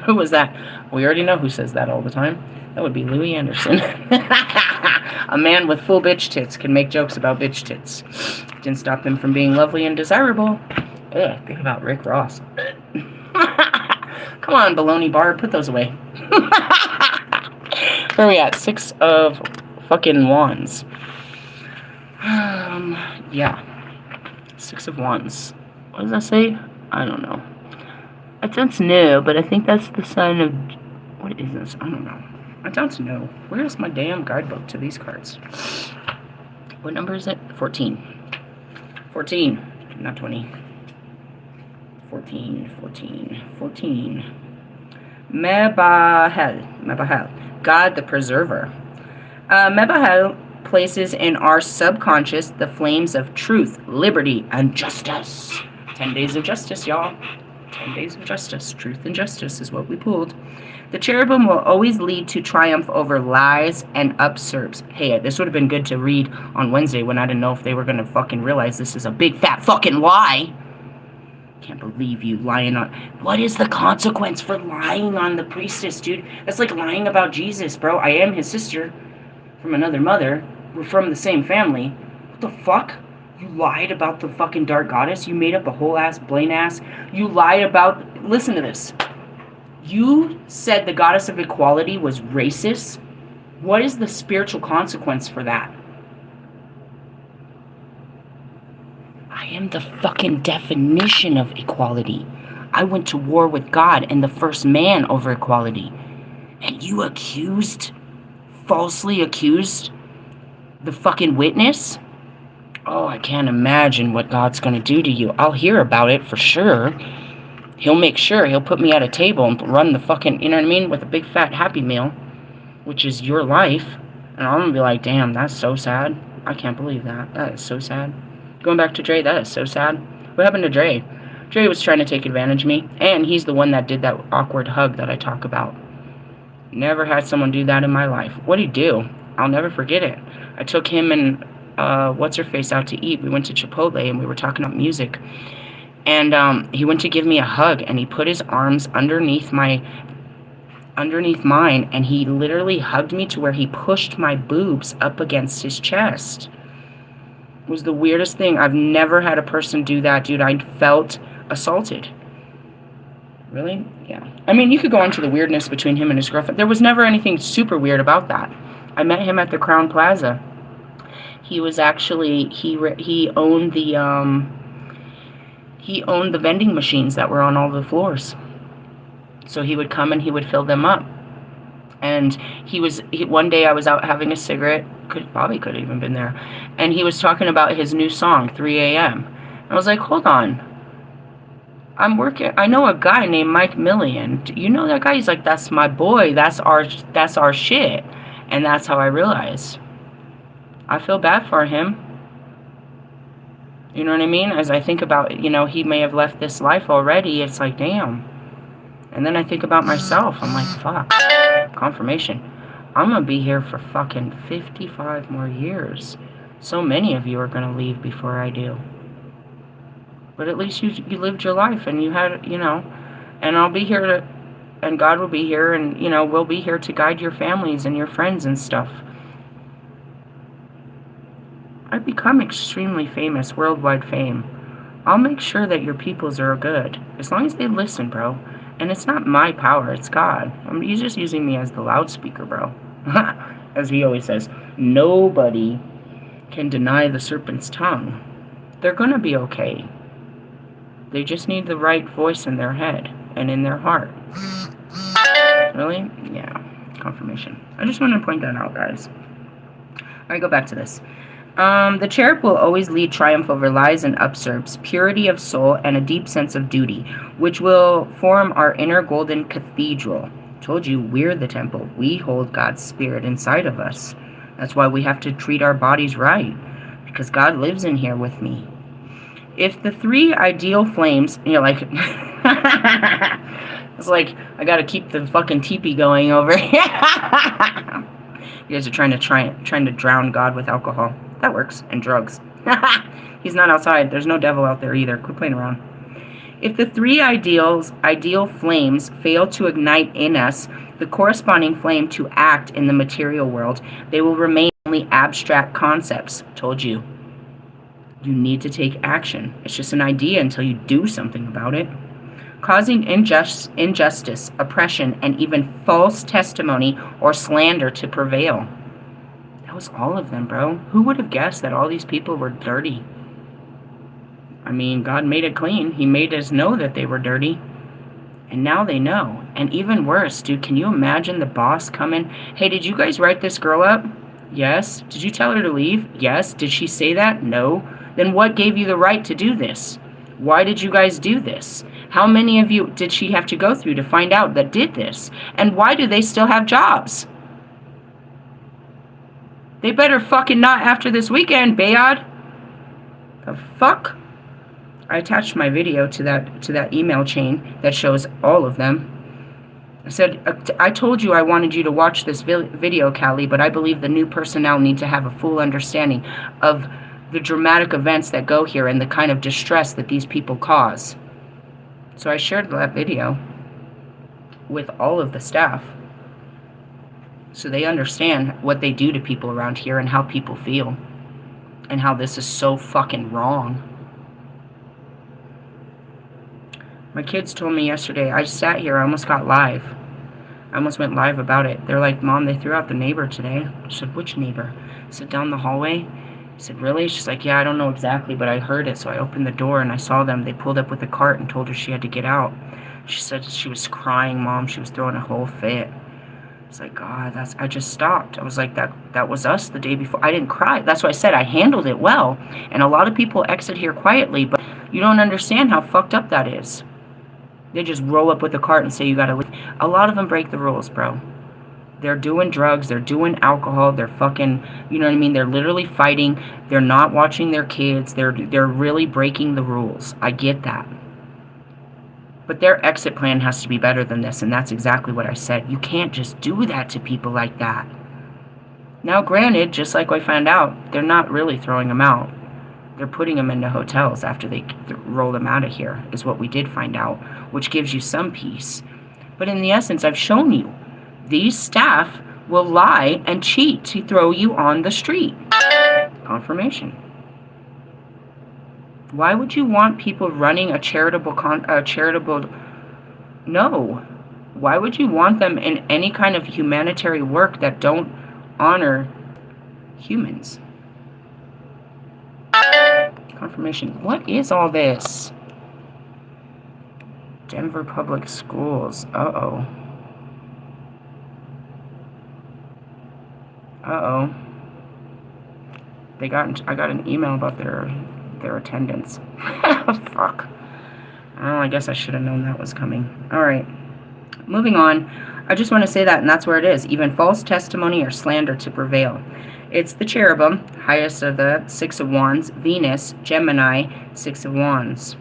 Who was that? We already know who says that all the time. That would be Louis Anderson. A man with full bitch tits can make jokes about bitch tits. Didn't stop him from being lovely and desirable. Ugh, think about Rick Ross. Come on, baloney bar, put those away. Where are we at? 6 of fucking wands. Yeah. 6 of wands. What does that say? I don't know. I don't know, but I think that's the sign of... What is this? I don't know. I don't know. Where's my damn guidebook to these cards? What number is it? 14. 14. Not 20. 14. 14. 14. Mebahel. Mebahel. God the Preserver. Mebahel places in our subconscious the flames of truth, liberty, and justice. 10 days of justice, y'all. 10 days of justice. Truth and justice is what we pulled. The cherubim will always lead to triumph over lies and usurps. Hey, this would have been good to read on Wednesday when I didn't know if they were going to fucking realize this is a big fat fucking lie. Can't believe you lying on... What is the consequence for lying on the priestess, dude? That's like lying about Jesus, bro. I am his sister from another mother. We're from the same family. What the fuck? You lied about the fucking dark goddess? You made up a whole ass, Blaine ass? You lied about... Listen to this. You said the goddess of equality was racist. What is the spiritual consequence for that? I am the fucking definition of equality. I went to war with God and the first man over equality. And you falsely accused the fucking witness? Oh, I can't imagine what God's going to do to you. I'll hear about it for sure. He'll make sure he'll put me at a table and run the fucking, you know what I mean, with a big fat Happy Meal, which is your life. And I'm going to be like, damn, that's so sad. I can't believe that. That is so sad. Going back to Dre, that is so sad. What happened to Dre? Dre was trying to take advantage of me, and he's the one that did that awkward hug that I talk about. Never had someone do that in my life. What'd he do? I'll never forget it. I took him and what's-her-face out to eat. We went to Chipotle, and we were talking about music. And he went to give me a hug, and he put his arms underneath mine, and he literally hugged me to where he pushed my boobs up against his chest. It was the weirdest thing. I've never had a person do that, dude. I felt assaulted. Really? Yeah. I mean, you could go into the weirdness between him and his girlfriend. There was never anything super weird about that. I met him at the Crown Plaza. He was actually, he owned the vending machines that were on all the floors. So he would come and he would fill them up. And one day I was out having a cigarette. Bobby could have even been there. And he was talking about his new song, 3 a.m. I was like, hold on. I know a guy named Mike Millian. Do you know that guy? He's like, that's my boy. That's our shit. And that's how I realized. I feel bad for him. You know what I mean? As I think about, he may have left this life already. It's like, damn. And then I think about myself. I'm like, fuck. Confirmation. I'm going to be here for fucking 55 more years. So many of you are going to leave before I do. But at least you lived your life and you had, and I'll be here and God will be here, and, you know, we'll be here to guide your families and your friends and stuff. I've become extremely famous, worldwide fame. I'll make sure that your peoples are good, as long as they listen, bro. And it's not my power, it's God. I mean, he's just using me as the loudspeaker, bro. As he always says, nobody can deny the serpent's tongue. They're gonna be okay. They just need the right voice in their head and in their heart. Really? Yeah. Confirmation. I just wanted to point that out, guys. Alright, go back to this. The cherub will always lead triumph over lies and usurps, purity of soul, and a deep sense of duty, which will form our inner golden cathedral. Told you, we're the temple. We hold God's spirit inside of us. That's why we have to treat our bodies right, because God lives in here with me. If the three ideal flames, you're like, it's like, I gotta keep the fucking teepee going over here. You guys are trying to drown God with alcohol. That works. And drugs. He's not outside. There's no devil out there either. Quit playing around. If the three ideal flames fail to ignite in us the corresponding flame to act in the material world, they will remain only abstract concepts. Told you. You need to take action. It's just an idea until you do something about it. Causing injustice, oppression, and even false testimony or slander to prevail. That was all of them, bro. Who would have guessed that all these people were dirty? I mean, God made it clean. He made us know that they were dirty. And now they know. And even worse, dude, can you imagine the boss coming? Hey, did you guys write this girl up? Yes. Did you tell her to leave? Yes. Did she say that? No. Then what gave you the right to do this? Why did you guys do this? How many of you did she have to go through to find out that did this? And why do they still have jobs? They better fucking not after this weekend, Bayard. The fuck? I attached my video to that email chain that shows all of them. I said, I told you I wanted you to watch this video, Callie, but I believe the new personnel need to have a full understanding of the dramatic events that go here and the kind of distress that these people cause. So I shared that video with all of the staff so they understand what they do to people around here and how people feel and how this is so fucking wrong. My kids told me yesterday, I sat here, I almost got live. I almost went live about it. They're like, Mom, they threw out the neighbor today. I said, which neighbor? I said, down the hallway. I said, really? She's like, yeah, I don't know exactly, but I heard it. So I opened the door and I saw them. They pulled up with a cart and told her she had to get out. She said she was crying, Mom. She was throwing a whole fit. It's like, God, I just stopped. I was like, that was us the day before. I didn't cry. That's why I said I handled it well. And a lot of people exit here quietly, but you don't understand how fucked up that is. They just roll up with a cart and say you gotta leave. A lot of them break the rules, bro. They're doing drugs, they're doing alcohol, they're fucking, you know what I mean? They're literally fighting, they're not watching their kids, they're really breaking the rules. I get that. But their exit plan has to be better than this, and that's exactly what I said. You can't just do that to people like that. Now, granted, just like I found out, they're not really throwing them out. They're putting them into hotels after they roll them out of here, is what we did find out, which gives you some peace. But in the essence, I've shown you. These staff will lie and cheat to throw you on the street. Confirmation. Why would you want people running a charitable... No. Why would you want them in any kind of humanitarian work that don't honor humans? Confirmation. What is all this? Denver Public Schools. Uh-oh. Uh-oh. I got an email about their attendance. Fuck. Oh, I guess I should have known that was coming. Alright. Moving on. I just want to say that, and that's where it is. Even false testimony or slander to prevail. It's the cherubim, highest of the Six of Wands. Venus, Gemini, Six of Wands.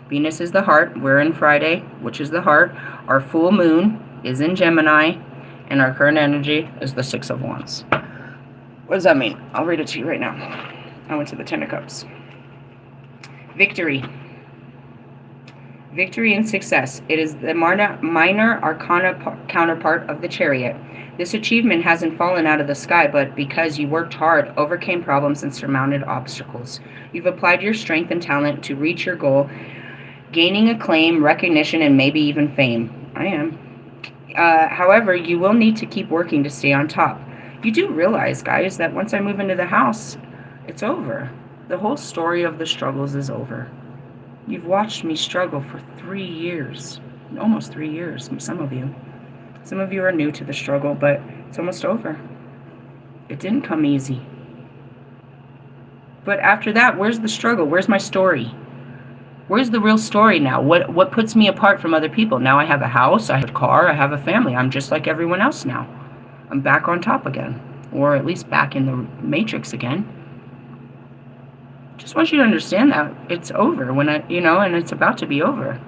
Venus is the heart. We're in Friday, which is the heart. Our full moon is in Gemini. And our current energy is the Six of Wands. What does that mean? I'll read it to you right now. I went to the Ten of Cups. Victory. Victory and success. It is the minor arcana counterpart of the chariot. This achievement hasn't fallen out of the sky, but because you worked hard, overcame problems, and surmounted obstacles. You've applied your strength and talent to reach your goal, gaining acclaim, recognition, and maybe even fame. I am. However, you will need to keep working to stay on top. You do realize, guys, that once I move into the house, it's over. The whole story of the struggles is over. You've watched me struggle for 3 years, almost 3 years, some of you. Some of you are new to the struggle, but it's almost over. It didn't come easy. But after that, where's the struggle? Where's my story? Where's the real story now? What puts me apart from other people? Now I have a house, I have a car, I have a family. I'm just like everyone else now. I'm back on top again, or at least back in the matrix again. Just want you to understand that it's over and it's about to be over.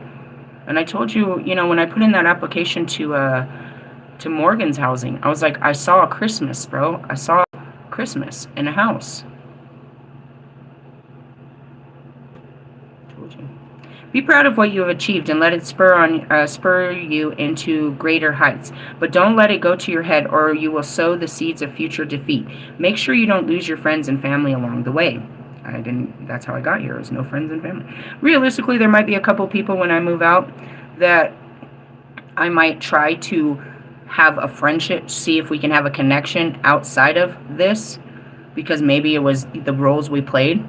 And I told you, when I put in that application to Morgan's housing, I was like, I saw a Christmas, bro. I saw Christmas in a house. Told you. Be proud of what you have achieved and let it spur you into greater heights. But don't let it go to your head, or you will sow the seeds of future defeat. Make sure you don't lose your friends and family along the way. That's how I got here, is no friends and family. Realistically, there might be a couple people when I move out that I might try to have a friendship, see if we can have a connection outside of this, because maybe it was the roles we played,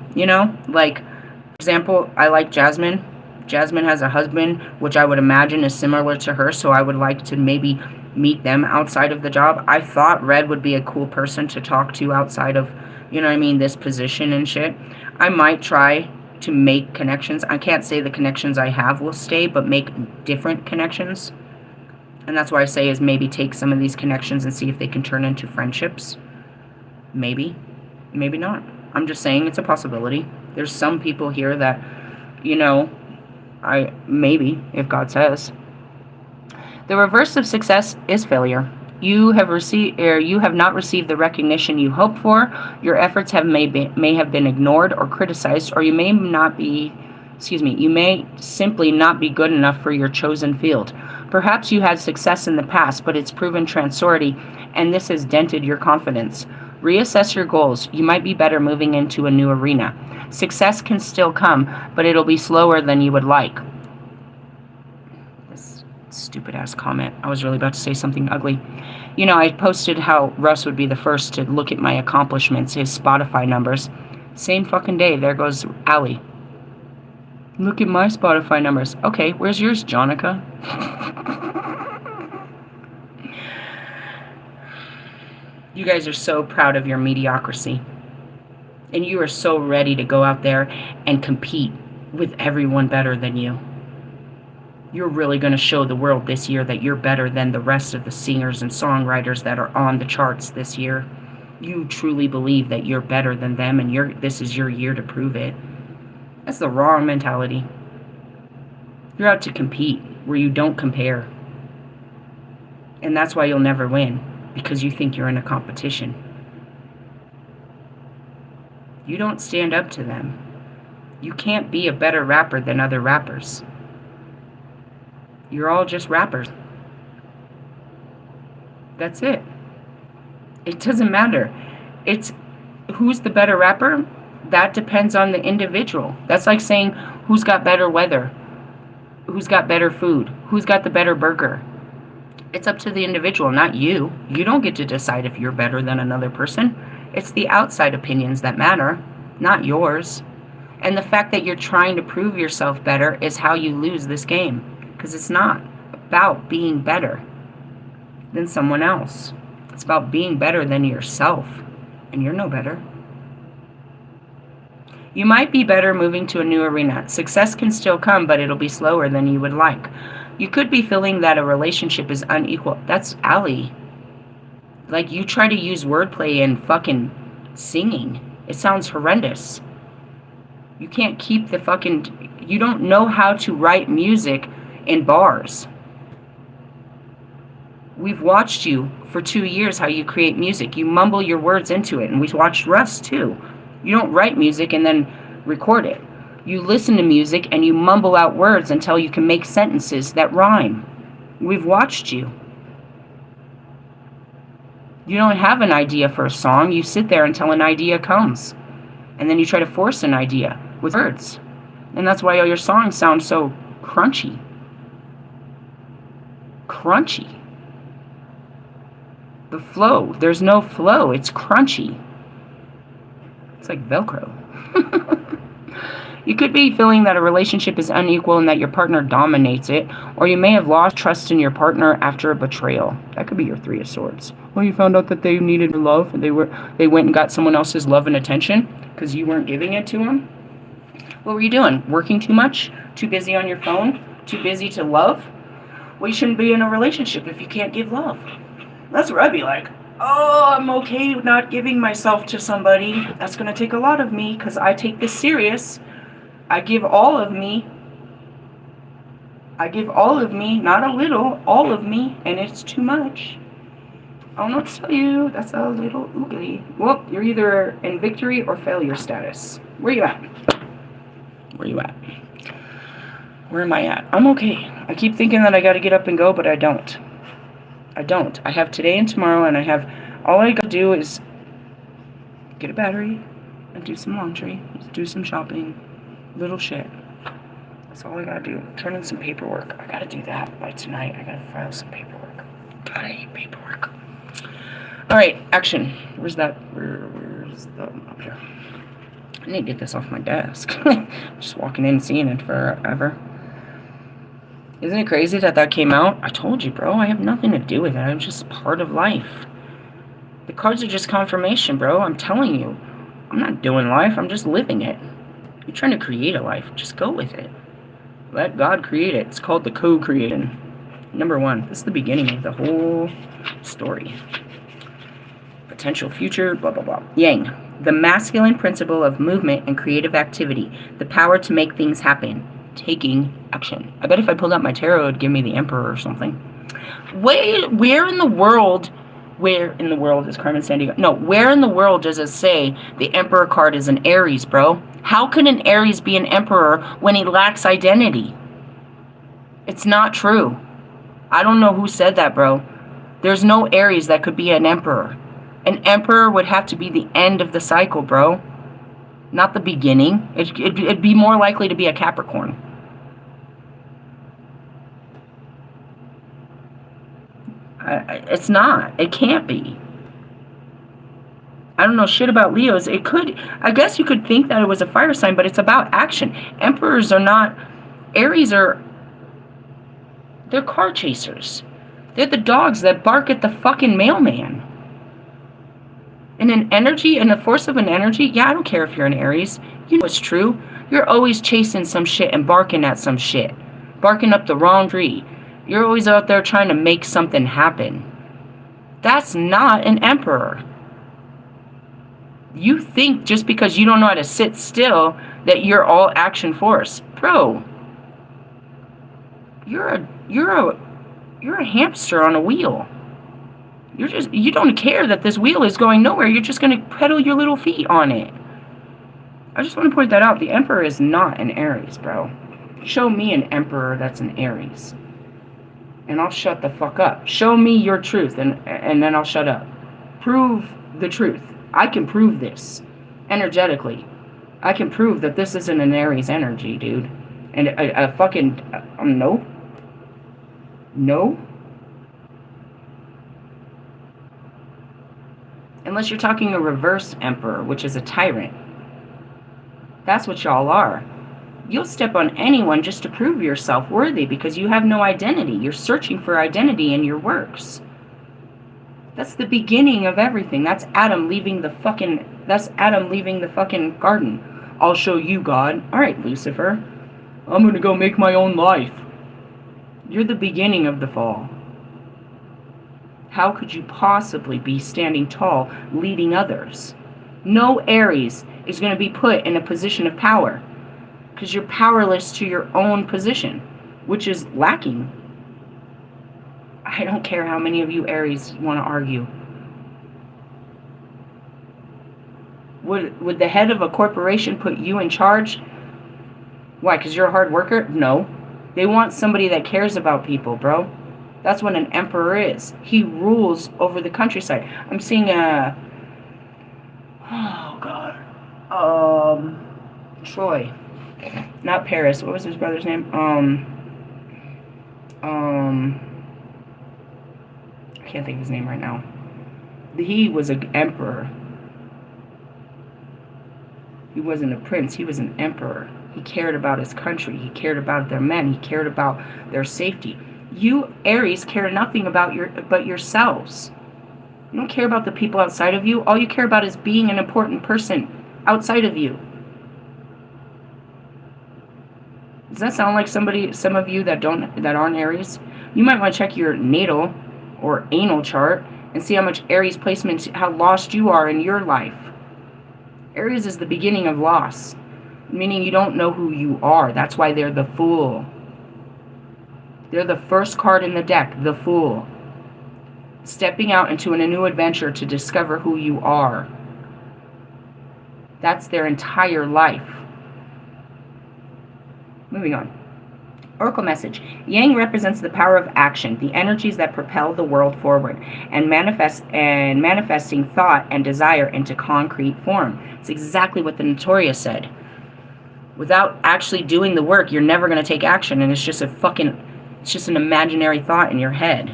Like, for example, I like Jasmine. Jasmine has a husband, which I would imagine is similar to her, so I would like to maybe meet them outside of the job. I thought Red would be a cool person to talk to outside of, this position and shit. I might try to make connections. I can't say the connections I have will stay, but make different connections. And that's why I say is maybe take some of these connections and see if they can turn into friendships. Maybe. Maybe not. I'm just saying it's a possibility. There's some people here that, maybe, if God says. The reverse of success is failure. You have not received the recognition you hoped for. Your efforts may have been ignored or criticized, or you may simply not be good enough for your chosen field. Perhaps you had success in the past, but it's proven transitory, and this has dented your confidence. Reassess your goals. You might be better moving into a new arena. Success can still come, but it'll be slower than you would like. This stupid ass comment. I was really about to say something ugly. I posted how Russ would be the first to look at my accomplishments, his Spotify numbers. Same fucking day, there goes Allie. Look at my Spotify numbers. Okay, where's yours, Jonica? You guys are so proud of your mediocrity. And you are so ready to go out there and compete with everyone better than you. You're really going to show the world this year that you're better than the rest of the singers and songwriters that are on the charts this year. You truly believe that you're better than them, and this is your year to prove it. That's the wrong mentality. You're out to compete where you don't compare. And that's why you'll never win, because you think you're in a competition. You don't stand up to them. You can't be a better rapper than other rappers. You're all just rappers. That's it. It doesn't matter. It's who's the better rapper? That depends on the individual. That's like saying who's got better weather, who's got better food, who's got the better burger. It's up to the individual, not you. You don't get to decide if you're better than another person. It's the outside opinions that matter, not yours. And the fact that you're trying to prove yourself better is how you lose this game. Because it's not about being better than someone else. It's about being better than yourself. And you're no better. You might be better moving to a new arena. Success can still come, but it'll be slower than you would like. You could be feeling that a relationship is unequal. That's Allie. Like, you try to use wordplay and fucking singing. It sounds horrendous. You can't keep the fucking... You don't know how to write music in bars. We've watched you for 2 years how you create music. You mumble your words into it, and we watched Russ too. You don't write music and then record it. You listen to music and you mumble out words until you can make sentences that rhyme. We've watched you. You don't have an idea for a song. You sit there until an idea comes. And then you try to force an idea with words. And that's why all your songs sound so crunchy. Crunchy. The flow. There's no flow. It's crunchy. It's like Velcro. You could be feeling that a relationship is unequal and that your partner dominates it, or you may have lost trust in your partner after a betrayal. That could be your Three of Swords. Well, you found out that they needed love and they went and got someone else's love and attention because you weren't giving it to them. What were you doing? Working too much? Too busy on your phone? Too busy to love? Well, you shouldn't be in a relationship if you can't give love. That's where I'd be like, oh, I'm okay not giving myself to somebody. That's going to take a lot of me because I take this serious. I give all of me. I give all of me, not a little, all of me, and it's too much. I don't know what to tell you. That's a little oogly. Well, you're either in victory or failure status. Where you at? Where you at? Where am I at? I'm okay. I keep thinking that I got to get up and go, but I don't. I don't. I have today and tomorrow, and I have, all I got to do is get a battery and do some laundry, do some shopping, little shit. That's all I got to do. Turn in some paperwork. I got to do that by tonight. I got to file some paperwork. God, I hate paperwork. All right, action. Where's that? Where's the, up here. I need to get this off my desk. Just walking in and seeing it forever. Isn't it crazy that that came out? I told you, bro. I have nothing to do with it. I'm just part of life. The cards are just confirmation, bro. I'm telling you. I'm not doing life. I'm just living it. You're trying to create a life. Just go with it. Let God create it. It's called the co-creation. Number one. This is the beginning of the whole story. Potential future, blah, blah, blah. Yang. The masculine principle of movement and creative activity. The power to make things happen. Taking action. I bet if I pulled out my tarot, it would give me the Emperor or something. Where in the world is Carmen Sandiego? No, where in the world does it say the Emperor card is an Aries, bro? How can an Aries be an Emperor when he lacks identity? It's not true. I don't know who said that, bro. There's no Aries that could be an Emperor. An Emperor would have to be the end of the cycle, bro. Not the beginning. It'd be more likely to be a Capricorn. It's not. It can't be. I don't know shit about Leos. It could. I guess you could think that it was a fire sign, but it's about action. Emperors are not. Aries are. They're car chasers. They're the dogs that bark at the fucking mailman. And an energy, and the force of an energy, yeah, I don't care if you're an Aries. You know it's true. You're always chasing some shit and barking at some shit. Barking up the wrong tree. You're always out there trying to make something happen. That's not an Emperor. You think just because you don't know how to sit still that you're all action force. Bro, you're a hamster on a wheel. You don't care that this wheel is going nowhere. You're just going to pedal your little feet on it. I just want to point that out. The Emperor is not an Aries, bro. Show me an Emperor that's an Aries. And I'll shut the fuck up. Show me your truth, and then I'll shut up. Prove the truth. I can prove this. Energetically. I can prove that this isn't an Aries energy, dude. And a fucking... no. No. Unless you're talking a reverse Emperor, which is a tyrant. That's what y'all are. You'll step on anyone just to prove yourself worthy because you have no identity. You're searching for identity in your works. That's the beginning of everything. That's Adam leaving the fucking garden. I'll show you, God. All right, Lucifer. I'm going to go make my own life. You're the beginning of the fall. How could you possibly be standing tall, leading others? No Aries is going to be put in a position of power because you're powerless to your own position, which is lacking. I don't care how many of you Aries want to argue. Would the head of a corporation put you in charge? Why? Because you're a hard worker? No. They want somebody that cares about people, bro. That's what an emperor is. He rules over the countryside. I'm seeing a... Oh, God. Troy. Not Paris. What was his brother's name? I can't think of his name right now. He was an emperor. He wasn't a prince. He was an emperor. He cared about his country. He cared about their men. He cared about their safety. You, Aries, care nothing about but yourselves. You don't care about the people outside of you. All you care about is being an important person outside of you. Does that sound like some of you that aren't Aries? You might want to check your natal or anal chart and see how much Aries placements, how lost you are in your life. Aries is the beginning of loss, meaning you don't know who you are. That's why they're the Fool. They're the first card in the deck, the Fool. Stepping out into a new adventure to discover who you are. That's their entire life. Moving on. Oracle message. Yang represents the power of action, the energies that propel the world forward, and manifesting thought and desire into concrete form. It's exactly what the Notorious said. Without actually doing the work, you're never going to take action, and it's just an imaginary thought in your head.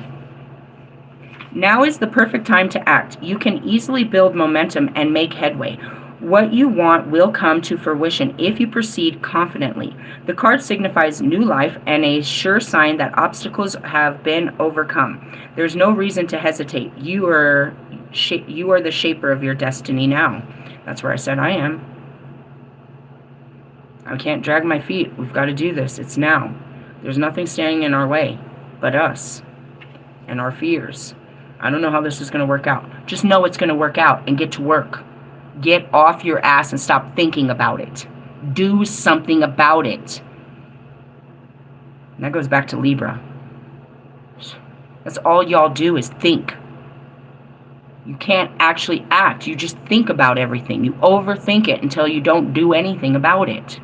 Now is the perfect time to act. You can easily build momentum and make headway. What you want will come to fruition if you proceed confidently. The card signifies new life and a sure sign that obstacles have been overcome. There's no reason to hesitate. You are the shaper of your destiny now. That's where I said I am. I can't drag my feet. We've got to do this. It's now. There's nothing standing in our way but us and our fears. I don't know how this is going to work out. Just know it's going to work out and get to work. Get off your ass and stop thinking about it. Do something about it. And that goes back to Libra. That's all y'all do is think. You can't actually act. You just think about everything. You overthink it until you don't do anything about it.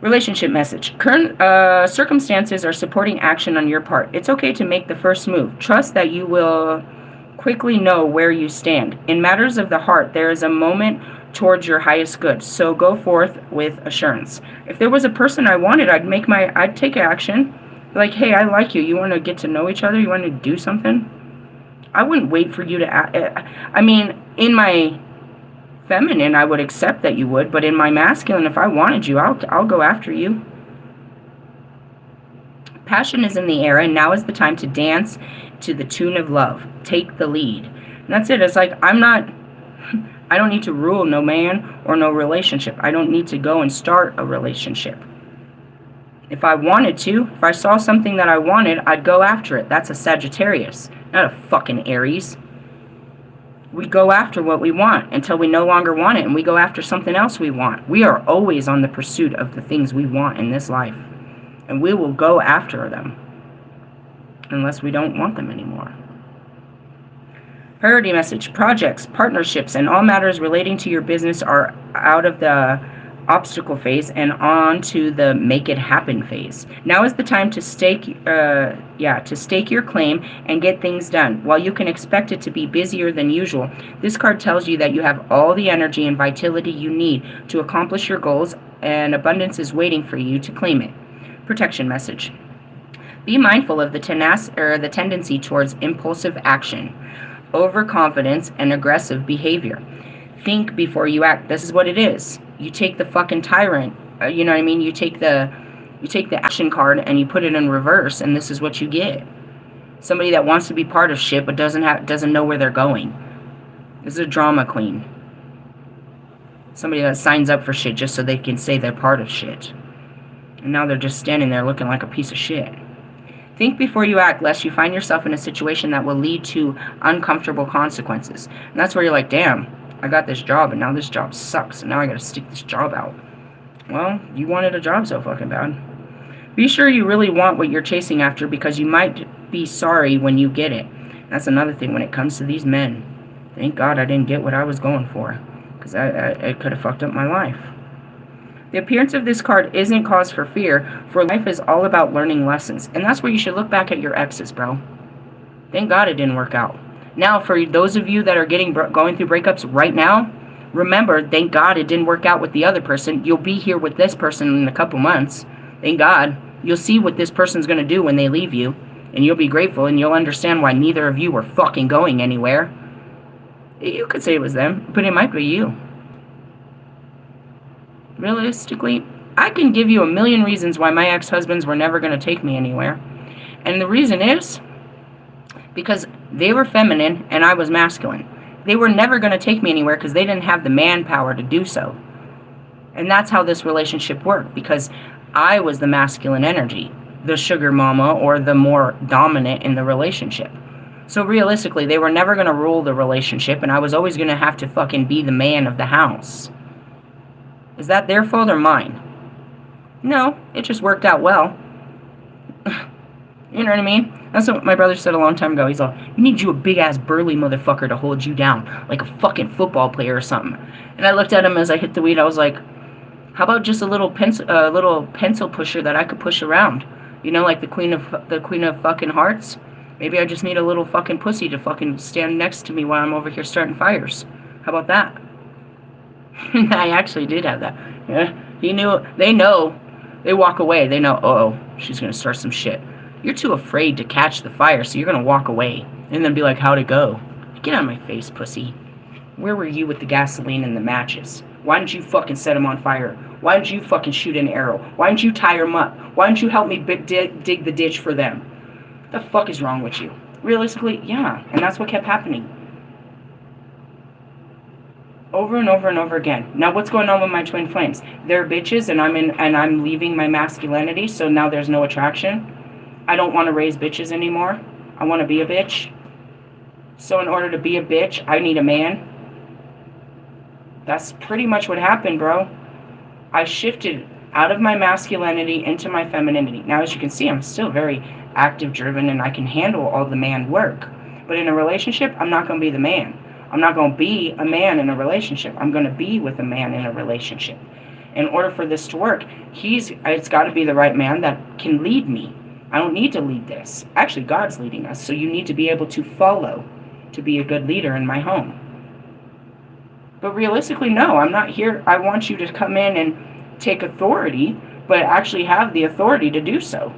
Relationship message. Current circumstances are supporting action on your part. It's okay to make the first move. Trust that you will quickly know where you stand. In matters of the heart, there is a moment towards your highest good. So go forth with assurance. If there was a person I wanted, I'd take action. Like, hey, I like you. You want to get to know each other? You want to do something? I wouldn't wait for you to act. I mean, in my feminine, I would accept that you would, but in my masculine, if I wanted you, I'll go after you. Passion is in the air, and now is the time to dance to the tune of love. Take the lead. And that's it. It's like, I don't need to rule no man or no relationship. I don't need to go and start a relationship. If I wanted to, if I saw something that I wanted, I'd go after it. That's a Sagittarius, not a fucking Aries. We go after what we want until we no longer want it, and we go after something else we want. We are always on the pursuit of the things we want in this life. And we will go after them unless we don't want them anymore. Priority message. Projects, partnerships, and all matters relating to your business are out of the obstacle phase and on to the make it happen phase. Now is the time to stake your claim and get things done. While you can expect it to be busier than usual, this card tells you that you have all the energy and vitality you need to accomplish your goals, and abundance is waiting for you to claim it. Protection message. Be mindful of the tendency towards impulsive action, overconfidence, and aggressive behavior. Think before you act. This is what it is. You take the fucking tyrant, you know what I mean? You take the action card and you put it in reverse, and this is what you get. Somebody that wants to be part of shit but doesn't know where they're going. This is a drama queen. Somebody that signs up for shit just so they can say they're part of shit. And now they're just standing there looking like a piece of shit. Think before you act, lest you find yourself in a situation that will lead to uncomfortable consequences. And that's where you're like, damn, I got this job, and now this job sucks, and now I gotta stick this job out. Well, you wanted a job so fucking bad. Be sure you really want what you're chasing after, because you might be sorry when you get it. That's another thing when it comes to these men. Thank God I didn't get what I was going for, because it could have fucked up my life. The appearance of this card isn't cause for fear, for life is all about learning lessons. And that's where you should look back at your exes, bro. Thank God it didn't work out. Now, for those of you that are going through breakups right now, remember, thank God it didn't work out with the other person. You'll be here with this person in a couple months. Thank God. You'll see what this person's going to do when they leave you. And you'll be grateful, and you'll understand why neither of you were fucking going anywhere. You could say it was them, but it might be you. Realistically, I can give you a million reasons why my ex-husbands were never going to take me anywhere. And the reason is because they were feminine and I was masculine. They were never going to take me anywhere because they didn't have the manpower to do so. And that's how this relationship worked, because I was the masculine energy, the sugar mama, or the more dominant in the relationship. So realistically, they were never going to rule the relationship, and I was always going to have to fucking be the man of the house. Is that their fault or mine? No, it just worked out well. You know what I mean? That's what my brother said a long time ago. He's like, you need you a big-ass burly motherfucker to hold you down, like a fucking football player or something. And I looked at him as I hit the weed. I was like, how about just a little pencil pusher that I could push around? You know, like the queen of fucking hearts? Maybe I just need a little fucking pussy to fucking stand next to me while I'm over here starting fires. How about that? I actually did have that. Yeah, he knew. They know. They walk away. They know, oh, she's going to start some shit. You're too afraid to catch the fire, so you're going to walk away. And then be like, how'd it go? Get out of my face, pussy. Where were you with the gasoline and the matches? Why didn't you fucking set them on fire? Why didn't you fucking shoot an arrow? Why didn't you tie them up? Why didn't you help me dig the ditch for them? What the fuck is wrong with you? Realistically, yeah. And that's what kept happening. Over and over and over again. Now, what's going on with my twin flames? They're bitches, and I'm leaving my masculinity, so now there's no attraction. I don't want to raise bitches anymore. I want to be a bitch. So in order to be a bitch, I need a man. That's pretty much what happened, bro. I shifted out of my masculinity into my femininity. Now, as you can see, I'm still very active, driven, and I can handle all the man work. But in a relationship, I'm not going to be the man. I'm not going to be a man in a relationship. I'm going to be with a man in a relationship. In order for this to work, it's got to be the right man that can lead me. I don't need to lead this. Actually, God's leading us, so you need to be able to follow to be a good leader in my home. But realistically, no, I'm not here. I want you to come in and take authority, but actually have the authority to do so.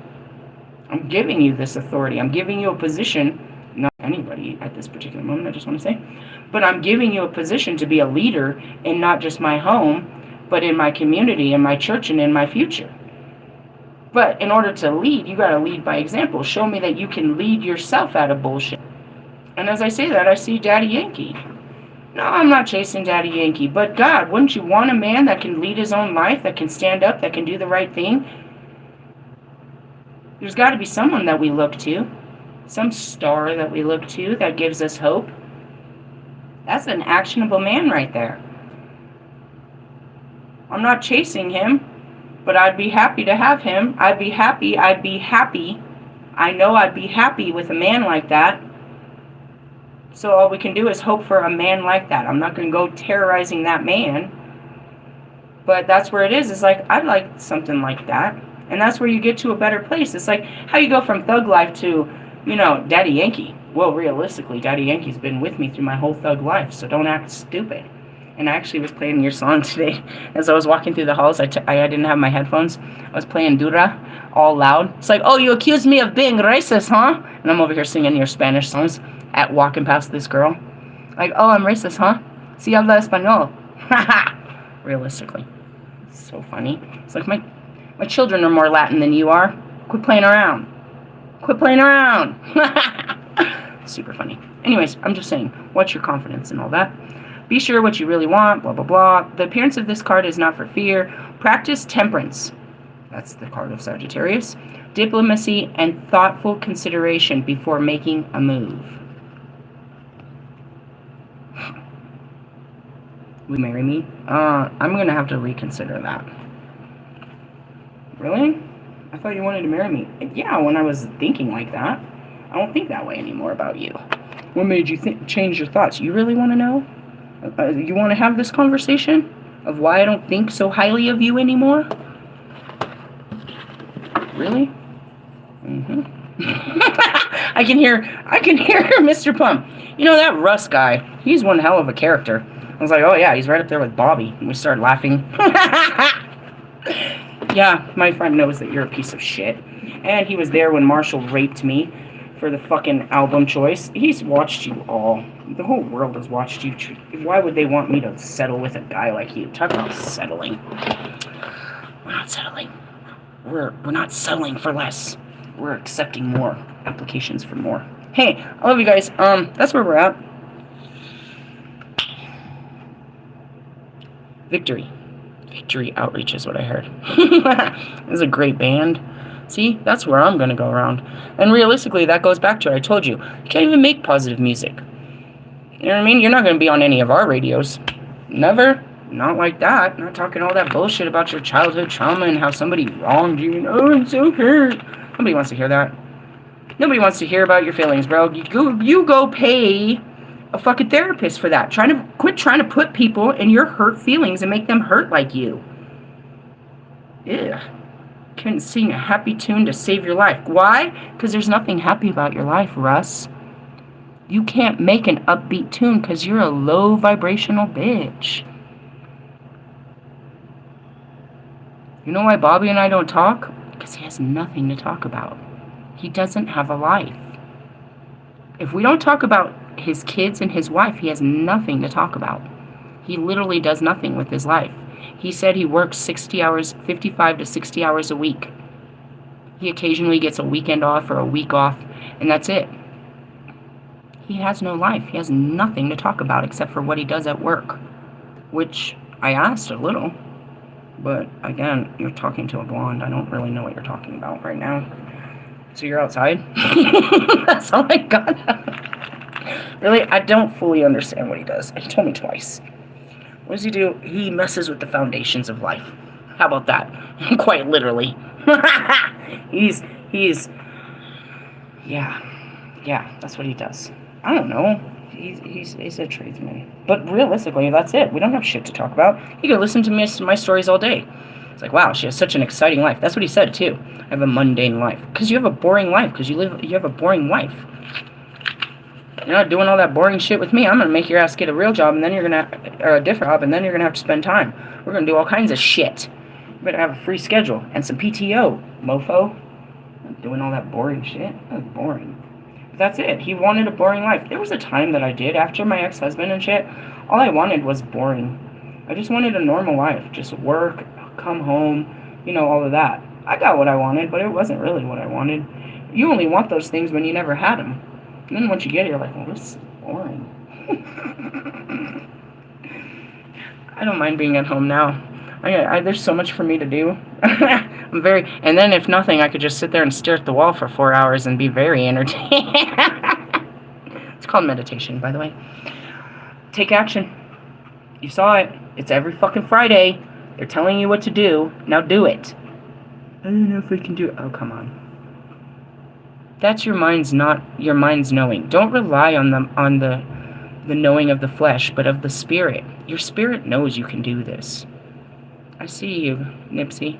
I'm giving you this authority. I'm giving you a position. Not anybody at this particular moment, I just want to say. But I'm giving you a position to be a leader in not just my home, but in my community, in my church, and in my future. But in order to lead, you got to lead by example. Show me that you can lead yourself out of bullshit. And as I say that, I see Daddy Yankee. No, I'm not chasing Daddy Yankee. But God, wouldn't you want a man that can lead his own life, that can stand up, that can do the right thing? There's got to be someone that we look to. Some star that we look to that gives us hope. That's an actionable man right there. I'm not chasing him, but I'd be happy to have him. I'd be happy. I know I'd be happy with a man like that. So all we can do is hope for a man like that. I'm not going to go terrorizing that man. But that's where it is. It's like, I'd like something like that. And that's where you get to a better place. It's like how you go from thug life to, you know, Daddy Yankee. Well, realistically, Daddy Yankee's been with me through my whole thug life, so don't act stupid. And I actually was playing your song today. As I was walking through the halls, I didn't have my headphones. I was playing Dura all loud. It's like, oh, you accused me of being racist, huh? And I'm over here singing your Spanish songs at walking past this girl. Like, oh, I'm racist, huh? Si habla español. Realistically. It's so funny. It's like, my children are more Latin than you are. Quit playing around. Quit playing around. Super funny. Anyways, I'm just saying, what's your confidence and all that? Be sure what you really want, blah, blah, blah. The appearance of this card is not for fear. Practice temperance. That's the card of Sagittarius. Diplomacy and thoughtful consideration before making a move. Will you marry me? I'm going to have to reconsider that. Really? I thought you wanted to marry me. Yeah, when I was thinking like that. I don't think that way anymore about you. What made you change your thoughts? You really want to know? You want to have this conversation? of why I don't think so highly of you anymore? Really? I can hear Mr. Pump. You know, that Russ guy, he's one hell of a character. I was like, oh yeah, he's right up there with Bobby. And we started laughing. Yeah, my friend knows that you're a piece of shit. And he was there when Marshall raped me for the fucking album choice. He's watched you all. The whole world has watched you. Why would they want me to settle with a guy like you? Talk about settling. We're not settling. We're not settling for less. We're accepting more applications for more. Hey, I love you guys. That's where we're at. Victory Outreach is what I heard. This is a great band. See, that's where I'm gonna go around. And realistically, that goes back to what I told you. You can't even make positive music. You know what I mean? You're not gonna be on any of our radios. Never. Not like that. Not talking all that bullshit about your childhood trauma and how somebody wronged you and, oh, I'm so hurt. Nobody wants to hear that. Nobody wants to hear about your feelings, bro. You go pay a fucking therapist for that. Quit trying to put people in your hurt feelings and make them hurt like you. Ugh. Couldn't sing a happy tune to save your life. Why? Because there's nothing happy about your life, Russ. You can't make an upbeat tune because you're a low vibrational bitch. You know why Bobby and I don't talk? Because he has nothing to talk about. He doesn't have a life. If we don't talk about his kids and his wife, he has nothing to talk about. He literally does nothing with his life. He said he works 60 hours, 55 to 60 hours a week. He occasionally gets a weekend off or a week off, and that's it. He has no life. He has nothing to talk about except for what he does at work, which I asked a little. But again, you're talking to a blonde. I don't really know what you're talking about right now. So you're outside? That's all I got. Really, I don't fully understand what he does. He told me twice. What does he do? He messes with the foundations of life. How about that? Quite literally. He's yeah, that's what he does. I don't know. He's a tradesman. But realistically, that's it. We don't have shit to talk about. You can listen to my stories all day. It's like, wow, she has such an exciting life. That's what he said, too. I have a mundane life. Because you have a boring life. Because you have a boring wife. You're not doing all that boring shit with me. I'm going to make your ass get a real job, and then you're going to, or a different job, and then you're going to have to spend time. We're going to do all kinds of shit. You better have a free schedule and some PTO, mofo. Not doing all that boring shit. That's boring. That's it. He wanted a boring life. There was a time that I did after my ex-husband and shit. All I wanted was boring. I just wanted a normal life. Just work, come home, you know, all of that. I got what I wanted, but it wasn't really what I wanted. You only want those things when you never had them. And then once you get it, you're like, well, this is boring. I don't mind being at home now. There's so much for me to do. And then if nothing, I could just sit there and stare at the wall for 4 hours and be very entertained. It's called meditation, by the way. Take action. You saw it. It's every fucking Friday. They're telling you what to do. Now do it. I don't know if I can do it. Oh, come on. That's your mind's knowing. Don't rely on the knowing of the flesh, but of the spirit. Your spirit knows you can do this. I see you, Nipsey.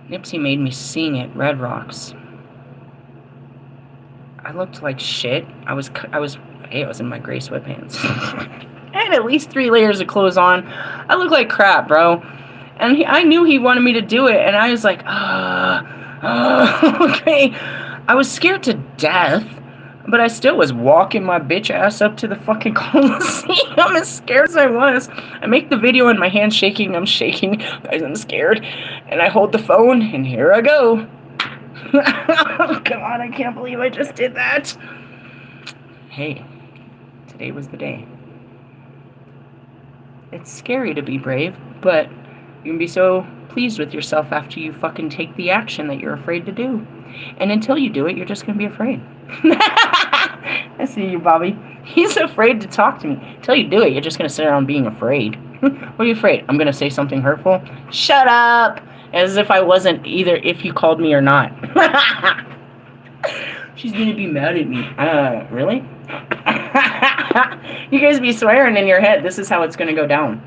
Nipsey made me sing at Red Rocks. I looked like shit. I was in my gray sweatpants. I had at least 3 layers of clothes on. I look like crap, bro. And I knew he wanted me to do it, and I was like, okay. I was scared to death, but I still was walking my bitch ass up to the fucking Coliseum as scared as I was. I make the video and my hand's shaking. I'm shaking. Guys, I'm scared. And I hold the phone, and here I go. Oh, God, I can't believe I just did that. Hey, today was the day. It's scary to be brave, but you can be so pleased with yourself after you fucking take the action that you're afraid to do. And until you do it, you're just going to be afraid. I see you, Bobby. He's afraid to talk to me. Until you do it, you're just going to sit around being afraid. What are you afraid? I'm going to say something hurtful? Shut up! As if I wasn't either if you called me or not. She's going to be mad at me. Really? You guys be swearing in your head. This is how it's going to go down.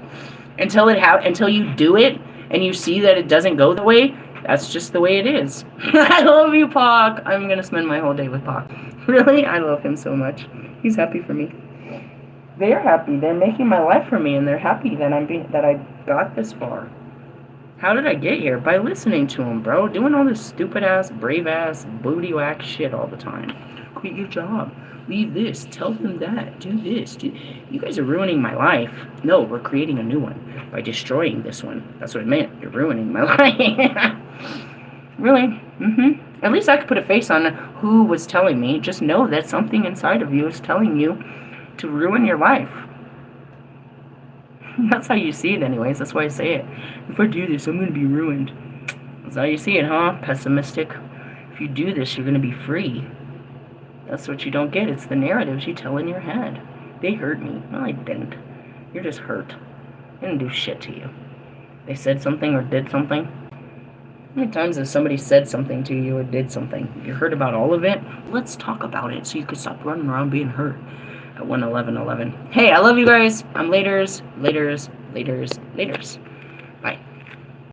Until you do it and you see that it doesn't go the way, that's just the way it is. I love you, Pac. I'm gonna spend my whole day with Pac. Really, I love him so much. He's happy for me. They're happy. They're making my life for me, and they're happy that I got this far. How did I get here? By listening to him, bro. Doing all this stupid ass, brave ass, booty whack shit all the time. Quit your job. Leave this. Tell them that. Do this. You guys are ruining my life. No, we're creating a new one by destroying this one. That's what it meant. You're ruining my life. Really? At least I could put a face on who was telling me. Just know that something inside of you is telling you to ruin your life. That's how you see it anyways. That's why I say it. If I do this, I'm going to be ruined. That's how you see it, huh? Pessimistic. If you do this, you're going to be free. That's what you don't get. It's the narratives you tell in your head. They hurt me. No, I didn't. You're just hurt. They didn't do shit to you. They said something or did something. How many times has somebody said something to you or did something? You heard about all of it? Let's talk about it so you can stop running around being hurt. At 1:11:11. Hey, I love you guys. I'm laters. Bye.